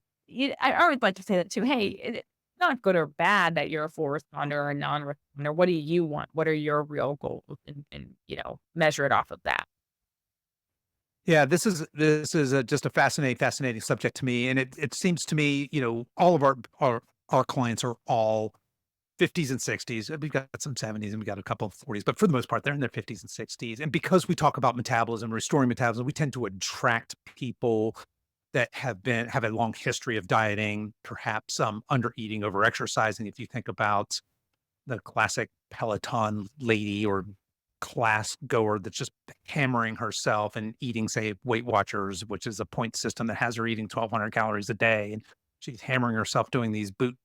I always like to say that too. Hey, it's not good or bad that you're a full responder or a non-responder. What do you want? What are your real goals? And measure it off of that. Yeah, this is just a fascinating subject to me, and it seems to me, all of our clients are all 50s and 60s. We've got some 70s and we got a couple of 40s, but for the most part, they're in their 50s and 60s. And because we talk about metabolism, restoring metabolism, we tend to attract people that have a long history of dieting, perhaps under eating, over exercising. If you think about the classic Peloton lady or class goer that's just hammering herself and eating, say, Weight Watchers, which is a point system that has her eating 1,200 calories a day. And she's hammering herself doing these boot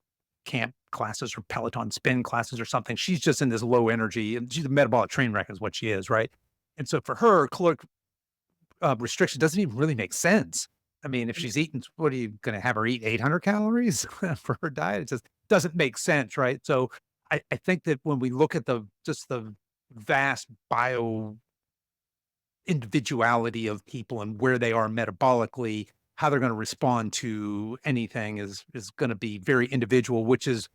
camp classes or Peloton spin classes or something. She's just in this low energy and she's a metabolic train wreck is what she is. Right. And so for her, caloric restriction doesn't even really make sense. I mean, if she's eating, what are you going to have her eat 800 calories for her diet? It just doesn't make sense, right? So I think that when we look at the vast bio individuality of people and where they are metabolically, how they're going to respond to anything is going to be very individual, which is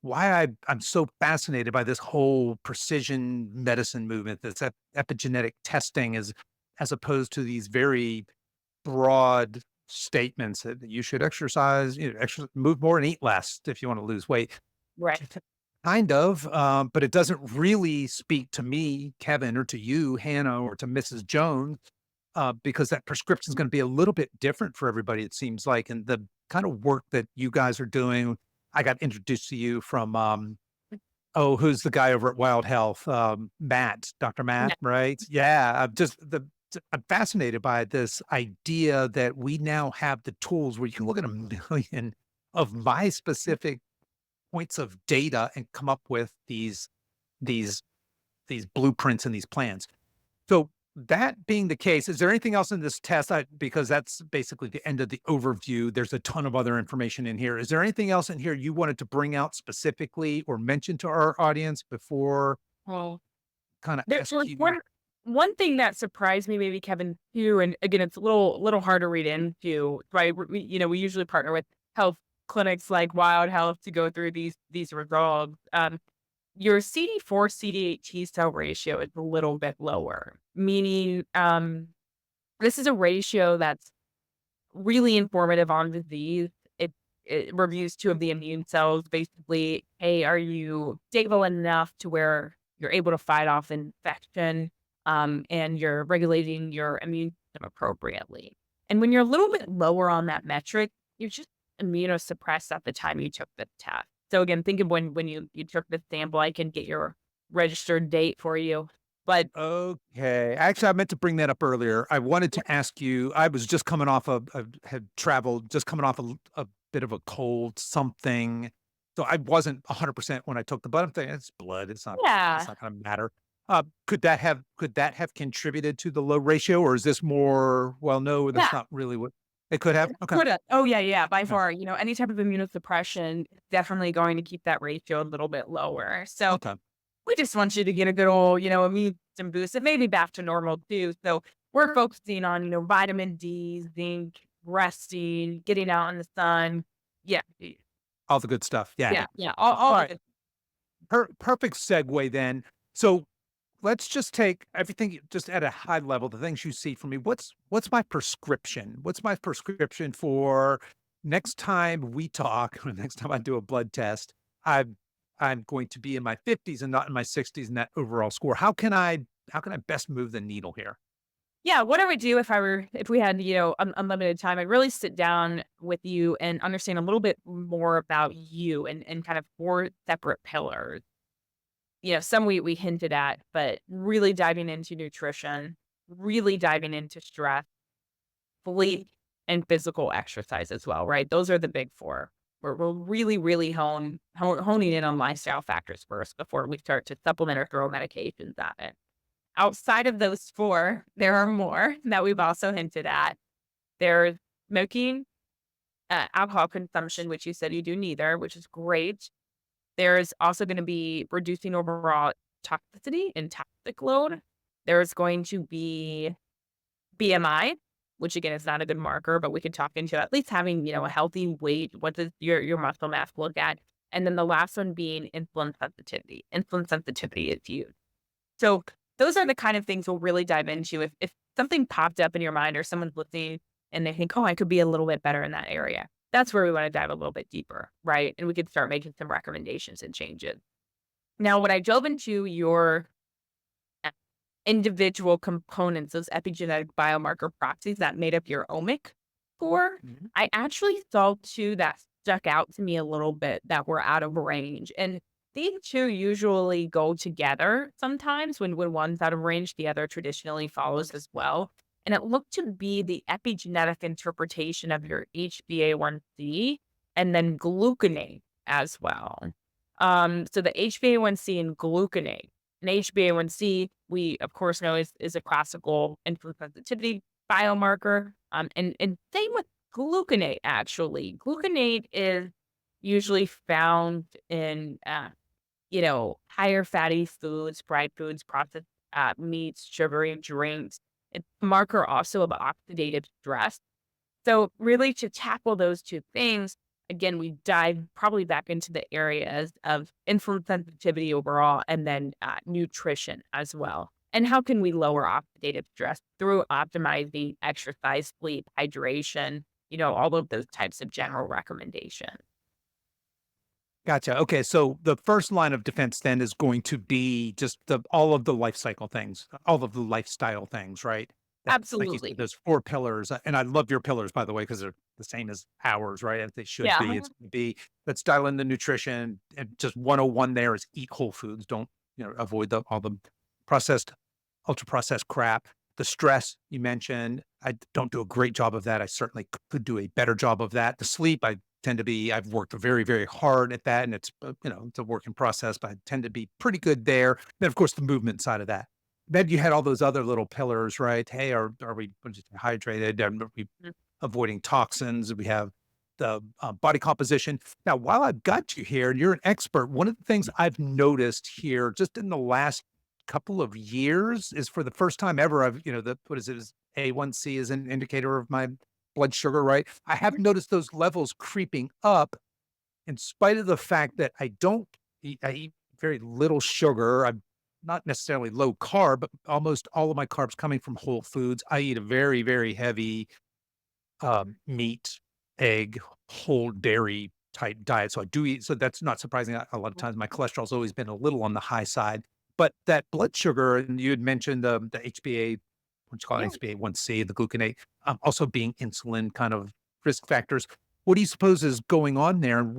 why I'm so fascinated by this whole precision medicine movement, this epigenetic testing, as opposed to these very broad statements that you should exercise, move more and eat less if you want to lose weight. Right. Kind of, but it doesn't really speak to me, Kevin, or to you, Hannah, or to Mrs. Jones, because that prescription is going to be a little bit different for everybody, it seems like. And the kind of work that you guys are doing, I got introduced to you from, who's the guy over at Wild Health? Matt, Dr. Matt, Yeah. right? Yeah, I'm fascinated by this idea that we now have the tools where you can look at a million of my specific points of data and come up with these these blueprints and these plans. So that being the case, is there anything else in this test? Because that's basically the end of the overview. There's a ton of other information in here. Is there anything else in here you wanted to bring out specifically or mention to our audience before Well, kind of there ask was you? one thing that surprised me, maybe Kevin too, and again, it's a little hard to read into, right? We usually partner with health clinics like Wild Health to go through these results. Your CD4 CD8 T cell ratio is a little bit lower, meaning this is a ratio that's really informative on disease. It reviews two of the immune cells. Basically, hey, are you stable enough to where you're able to fight off infection, and you're regulating your immune system appropriately? And when you're a little bit lower on that metric, you're just immunosuppressed at the time you took the test. So again, think of when you took the sample. I can get your registered date for you, but Okay. Actually, I meant to bring that up earlier. I wanted to ask you, I was just coming off of, had traveled, just coming off a bit of a cold, something. So I wasn't 100% when I took the blood. I'm thinking it's blood. It's yeah, not going to matter. Could that have contributed to the low ratio, or is this more, well, no, that's yeah. not really what it could have? Okay. Coulda. Oh, yeah, yeah, by Okay. far, any type of immunosuppression is definitely going to keep that ratio a little bit lower. So, Okay. we just want you to get a good old, immune system boost. It may be back to normal too. So, we're focusing on, vitamin D, zinc, resting, getting out in the sun. Yeah, All the good stuff. Yeah. yeah, yeah, all All the right. good. Perfect segue then. So let's just take everything just at a high level, the things you see from me. What's my prescription? What's my prescription for next time we talk, or next time I do a blood test? I'm I'm going to be in my 50s and not in my 60s in that overall score. How can I best move the needle here? Yeah, what I would do if we had, unlimited time, I'd really sit down with you and understand a little bit more about you and kind of 4 separate pillars. Some we hinted at, but really diving into nutrition, really diving into stress, sleep, and physical exercise as well, right? Those are the big 4. We're really, really honing in on lifestyle factors first before we start to supplement or throw medications at it. Outside of those 4, there are more that we've also hinted at. There's smoking, alcohol consumption, which you said you do neither, which is great. There's also gonna be reducing overall toxicity and toxic load. There's going to be BMI, which again is not a good marker, but we could talk into at least having, a healthy weight. What does your muscle mass look at? And then the last one being insulin sensitivity. Insulin sensitivity is huge. So those are the kind of things we'll really dive into. If something popped up in your mind or someone's listening and they think, oh, I could be a little bit better in that area. That's where we want to dive a little bit deeper, right? And we could start making some recommendations and changes. Now, when I dove into your uh, individual components, those epigenetic biomarker proxies that made up your omic score, Mhm. I actually saw 2 that stuck out to me a little bit that were out of range. And these 2 usually go together sometimes. When one's out of range, the other traditionally follows as well. And it looked to be the epigenetic interpretation of your HbA1c and then gluconate as well. So the HbA1c and gluconate. And HbA1c, we of course know is a classical insulin sensitivity biomarker. And same with gluconate, actually. Gluconate is usually found in, higher fatty foods, fried foods, processed meats, sugary drinks. It's a marker also of oxidative stress. So, really, to tackle those 2 things, again, we dive probably back into the areas of insulin sensitivity overall and then nutrition as well. And how can we lower oxidative stress through optimizing exercise, sleep, hydration, all of those types of general recommendations. Gotcha. Okay, so the first line of defense then is going to be just all of the life cycle things, all of the lifestyle things, right? That, like you said, Absolutely. those 4 pillars, and I love your pillars, by the way, because they're the same as ours, right? As they should be. Yeah. It's gonna be, let's dial in the nutrition, and just 101 there is eat whole foods. Don't, avoid all the processed, ultra processed crap. The stress you mentioned, I don't do a great job of that. I certainly could do a better job of that. The sleep, I've worked very, very hard at that, and it's, it's a work in process, but I tend to be pretty good there. Then, of course, the movement side of that. then you had all those other little pillars, right? Hey, are we hydrated? Are we Mm. avoiding toxins? We have the body composition. Now, while I've got you here and you're an expert, one of the things I've noticed here just in the last couple of years is for the first time ever, I've, what is it? Is A1C is an indicator of my blood sugar, right? I have noticed those levels creeping up in spite of the fact that I eat very little sugar. I'm not necessarily low carb, but almost all of my carbs coming from whole foods. I eat a very, very heavy meat, egg, whole dairy type diet. So I do eat. So that's not surprising. A lot of times my cholesterol's always been a little on the high side, but that blood sugar, and you had mentioned the HbA, what you call it, Yeah. HbA1c, the gluconate, also being insulin kind of risk factors. What do you suppose is going on there? And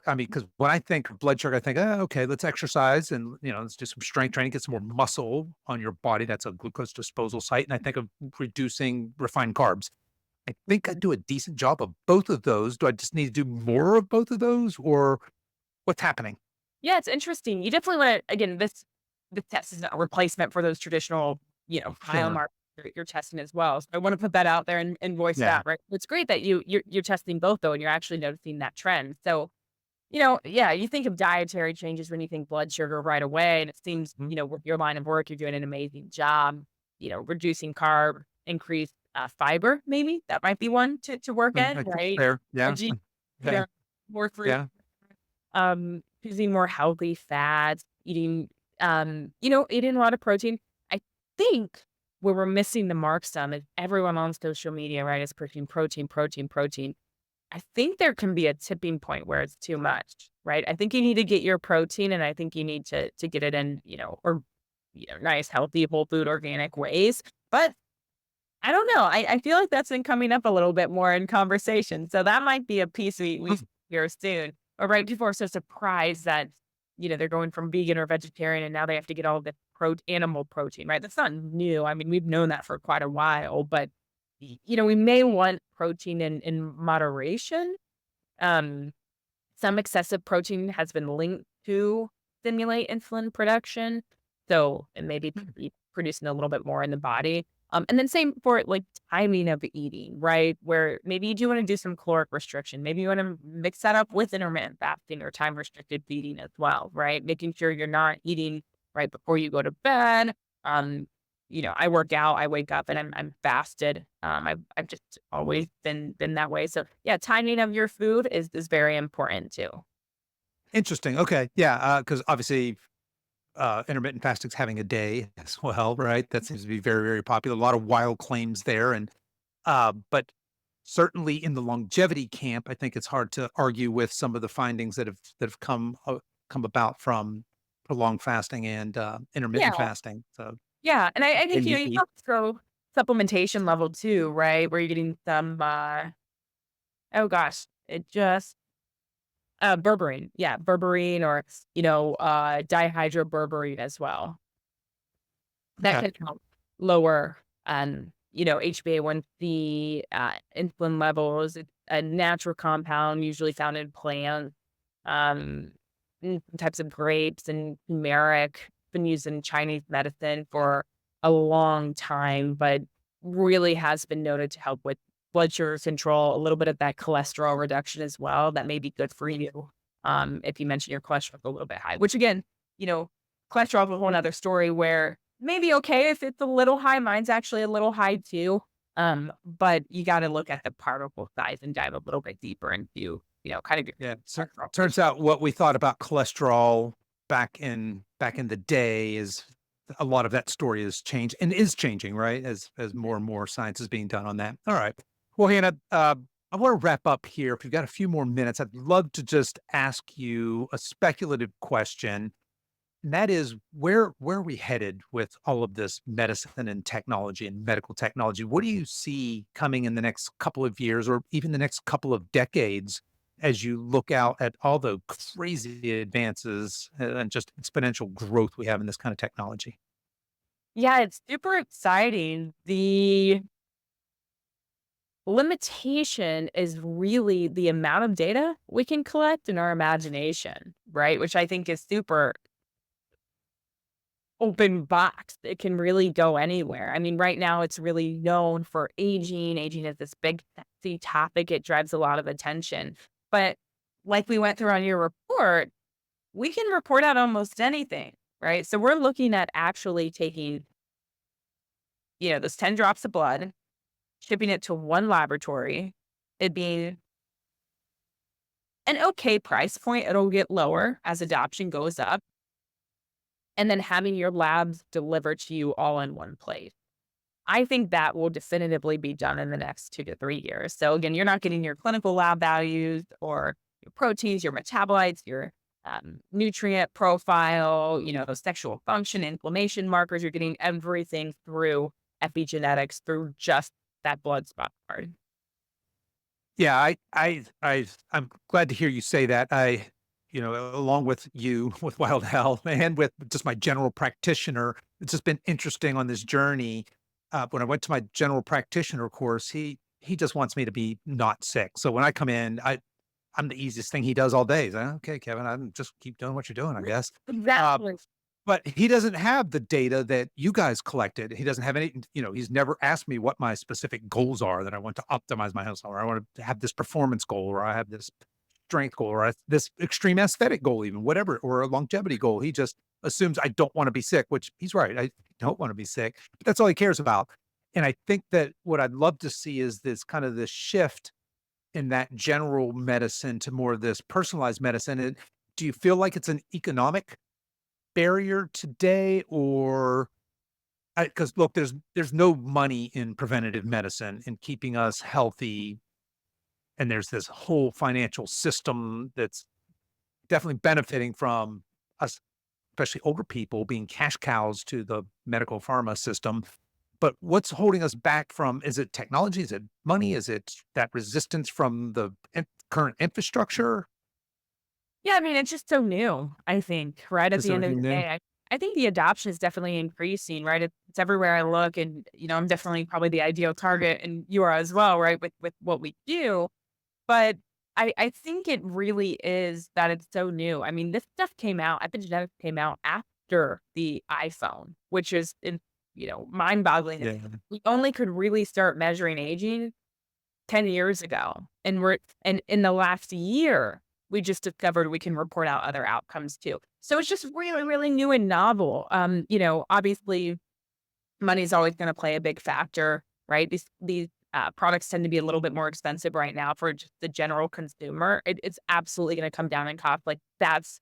I mean, because when I think of blood sugar, I think, oh, okay, let's exercise and, let's do some strength training, get some more muscle on your body. That's a glucose disposal site. And I think of reducing refined carbs. I think I do a decent job of both of those. Do I just need to do more of both of those or what's happening? Yeah, it's interesting. You definitely want to, again, this test is not a replacement for those traditional, Sure. biomarkers you're testing as well. So I want to put that out there and voice Yeah. that, right? It's great that you're testing both though, and you're actually noticing that trend. So, yeah, you think of dietary changes when you think blood sugar right away. And it seems, Mhm. with your line of work, you're doing an amazing job, reducing carb, increased fiber, maybe that might be one to work Mm, at, I think right? fair. Yeah. Veggie, Yeah. more fruit, Yeah. choosing more healthy fats, eating a lot of protein. I think where we're missing the mark some is everyone on social media, right, is pushing protein, protein, protein. I think there can be a tipping point where it's too much, right? I think you need to get your protein and I think you need to get it in, or nice, healthy, whole food, organic ways. But I don't know. I feel like that's been coming up a little bit more in conversation. So that might be a piece we Mm. hear soon. Or right people are so surprised that, they're going from vegan or vegetarian and now they have to get all the animal protein, right? That's not new. I mean, we've known that for quite a while, but we may want protein in moderation. Um, some excessive protein has been linked to stimulate insulin production. So it may be producing a little bit more in the body. And then same for like timing of eating, right? Where maybe you do want to do some caloric restriction. Maybe you want to mix that up with intermittent fasting or time restricted feeding as well, right? Making sure you're not eating right before you go to bed. Um, I work out, I wake up and I'm fasted. I've just always been that way. So yeah, timing of your food is very important too. Interesting. Okay. Yeah. Because obviously, intermittent fasting's having a day as well, right? That seems to be very, very popular. A lot of wild claims there. But certainly in the longevity camp, I think it's hard to argue with some of the findings that have come about from prolonged fasting and Yeah, intermittent fasting. So yeah, and I think in the you eat. have to throw supplementation level too, right? Where you're getting some oh gosh, it just berberine, yeah, berberine or dihydroberberine as well. That Okay. can help lower, HbA1c, insulin levels. It's a natural compound usually found in plants, um, types of grapes and turmeric. Been used in Chinese medicine for a long time, but really has been noted to help with blood sugar control, a little bit of that cholesterol reduction as well. That may be good for you, if you mention your cholesterol a little bit high, which again, you know, cholesterol is a whole nother story where maybe okay if it's a little high. Mine's actually a little high too. But you got to look at the particle size and dive a little bit deeper into, kind of your Yeah. cholesterol Turns issue. out what we thought about cholesterol back in the day is a lot of that story has changed and is changing, right? As more and more science is being done on that. All right. Well, Hannah, I want to wrap up here. If you've got a few more minutes, I'd love to just ask you a speculative question. And that is where are we headed with all of this medicine and technology and medical technology? What do you see coming in the next couple of years or even the next couple of decades as you look out at all the crazy advances and just exponential growth we have in this kind of technology? Yeah, it's super exciting. The limitation is really the amount of data we can collect in our imagination, right? Which I think is super open box. It can really go anywhere. I mean, right now it's really known for aging. Aging is this big, sexy topic. It drives a lot of attention. But like we went through on your report, we can report out almost anything, right? So we're looking at actually taking, those 10 drops of blood, shipping it to one laboratory. It'd be an okay price point. It'll get lower as adoption goes up. And then having your labs delivered to you all in one place. I think that will definitively be done in the next 2 to 3 years. So again, you're not getting your clinical lab values or your proteins, your metabolites, your nutrient profile, those sexual function, inflammation markers. You're getting everything through epigenetics, through just that blood spot card. Yeah, I'm glad to hear you say that. Along with you, with Wild Health, and with just my general practitioner, it's just been interesting on this journey. When I went to my general practitioner course, he just wants me to be not sick. So when I come in, I'm the easiest thing he does all day. He's like, okay, Kevin, I'm just keep doing what you're doing, I guess. Uh, Exactly. but he doesn't have the data that you guys collected. He doesn't have any, he's never asked me what my specific goals are that I want to optimize my health, or I want to have this performance goal, or I have this strength goal, or this extreme aesthetic goal, even whatever, or a longevity goal. He just assumes I don't want to be sick, which he's right. I don't want to be sick, but that's all he cares about. And I think that what I'd love to see is this kind of this shift in that general medicine to more of this personalized medicine. And do you feel like it's an economic barrier today, or because look, there's no money in preventative medicine and keeping us healthy, and there's this whole financial system that's definitely benefiting from us, especially older people, being cash cows to the medical pharma system. But what's holding us back from? Is it technology? Is it money? Is it that resistance from the current infrastructure? Yeah, I mean, it's just so new, I think, right at Is the there end of anything the new? day. I think the adoption is definitely increasing, right? It's everywhere I look, and I'm definitely probably the ideal target, and you are as well, right? With what we do, but I think it really is that it's so new. I mean, this stuff came out, epigenetics came out after the iPhone, which is mind-boggling. Yeah. We only could really start measuring aging 10 years ago. And in the last year, we just discovered we can report out other outcomes too. So it's just really, really new and novel. Obviously money's always going to play a big factor, right? These products tend to be a little bit more expensive right now for just the general consumer. It's absolutely going to come down in cost. Like that's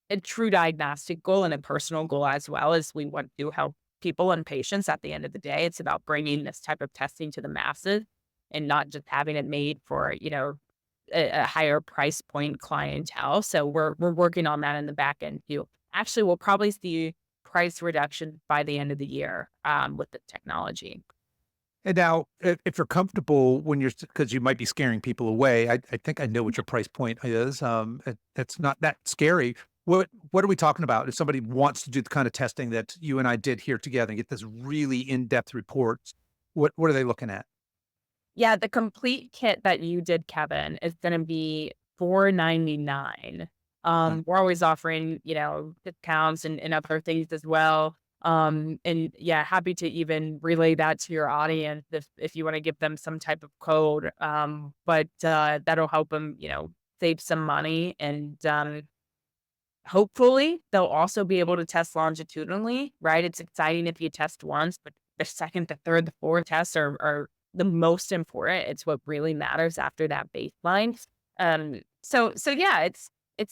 a true diagnostic goal and a personal goal as well, as we want to help people and patients at the end of the day. It's about bringing this type of testing to the masses and not just having it made for, a higher price point clientele. So we're working on that in the back end too. Actually, we'll probably see price reduction by the end of the year with the technology. And now, if you're comfortable when you're, because you might be scaring people away, I think I know what your price point is. It's not that scary. What are we talking about? If somebody wants to do the kind of testing that you and I did here together and get this really in-depth reports, what are they looking at? Yeah, the complete kit that you did, Kevin, is gonna be $499. Uh, We're always offering, discounts and other things as well. And yeah, happy to even relay that to your audience if you wanna give them some type of code. But that'll help them, save some money and, hopefully, they'll also be able to test longitudinally, right? It's exciting if you test once, but the second, the third, the fourth tests are the most important. It's what really matters after that baseline. So yeah, it's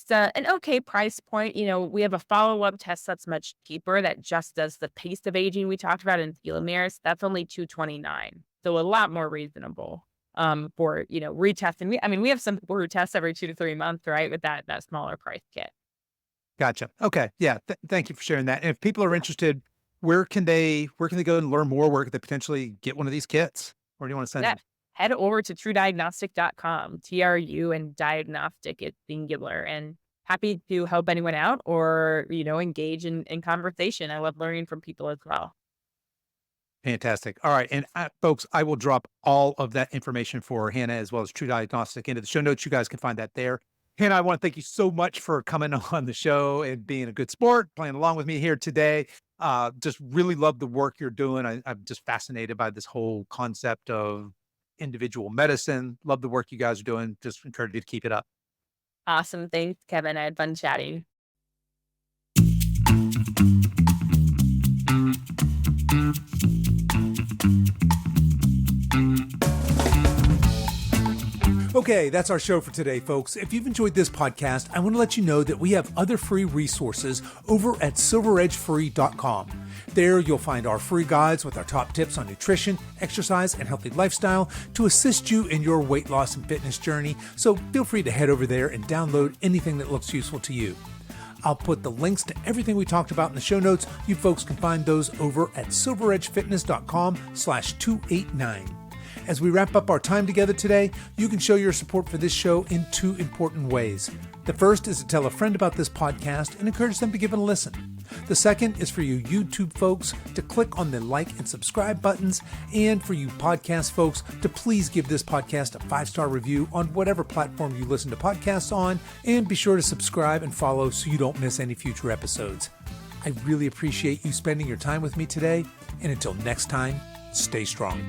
an okay price point. We have a follow-up test that's much cheaper that just does the pace of aging we talked about in telomeres. That's only 229, so a lot more reasonable for retesting. We have some people who test every 2 to 3 months, right? With that smaller price kit. Gotcha. Okay. Yeah. Thank you for sharing that. And if people are interested, where can they go and learn more? Where could they potentially get one of these kits? Where do you want to send Yeah. them? Head over to truediagnostic.com, TRU and diagnostic is singular, and happy to help anyone out or, engage in conversation. I love learning from people as well. Fantastic. All right. And folks, I will drop all of that information for Hannah as well as True Diagnostic into the show notes. You guys can find that there. Hannah, I want to thank you so much for coming on the show and being a good sport, playing along with me here today. Just really love the work you're doing. I'm just fascinated by this whole concept of individual medicine. Love the work you guys are doing. Just encourage you to keep it up. Awesome. Thanks, Kevin. I had fun chatting. Okay, that's our show for today, folks. If you've enjoyed this podcast, I want to let you know that we have other free resources over at silveredgefree.com. There, you'll find our free guides with our top tips on nutrition, exercise, and healthy lifestyle to assist you in your weight loss and fitness journey. So feel free to head over there and download anything that looks useful to you. I'll put the links to everything we talked about in the show notes. You folks can find those over at silveredgefitness.com/289. As we wrap up our time together today, you can show your support for this show in two important ways. The first is to tell a friend about this podcast and encourage them to give it a listen. The second is for you YouTube folks to click on the like and subscribe buttons, and for you podcast folks to please give this podcast a 5-star review on whatever platform you listen to podcasts on, and be sure to subscribe and follow so you don't miss any future episodes. I really appreciate you spending your time with me today, and until next time, stay strong.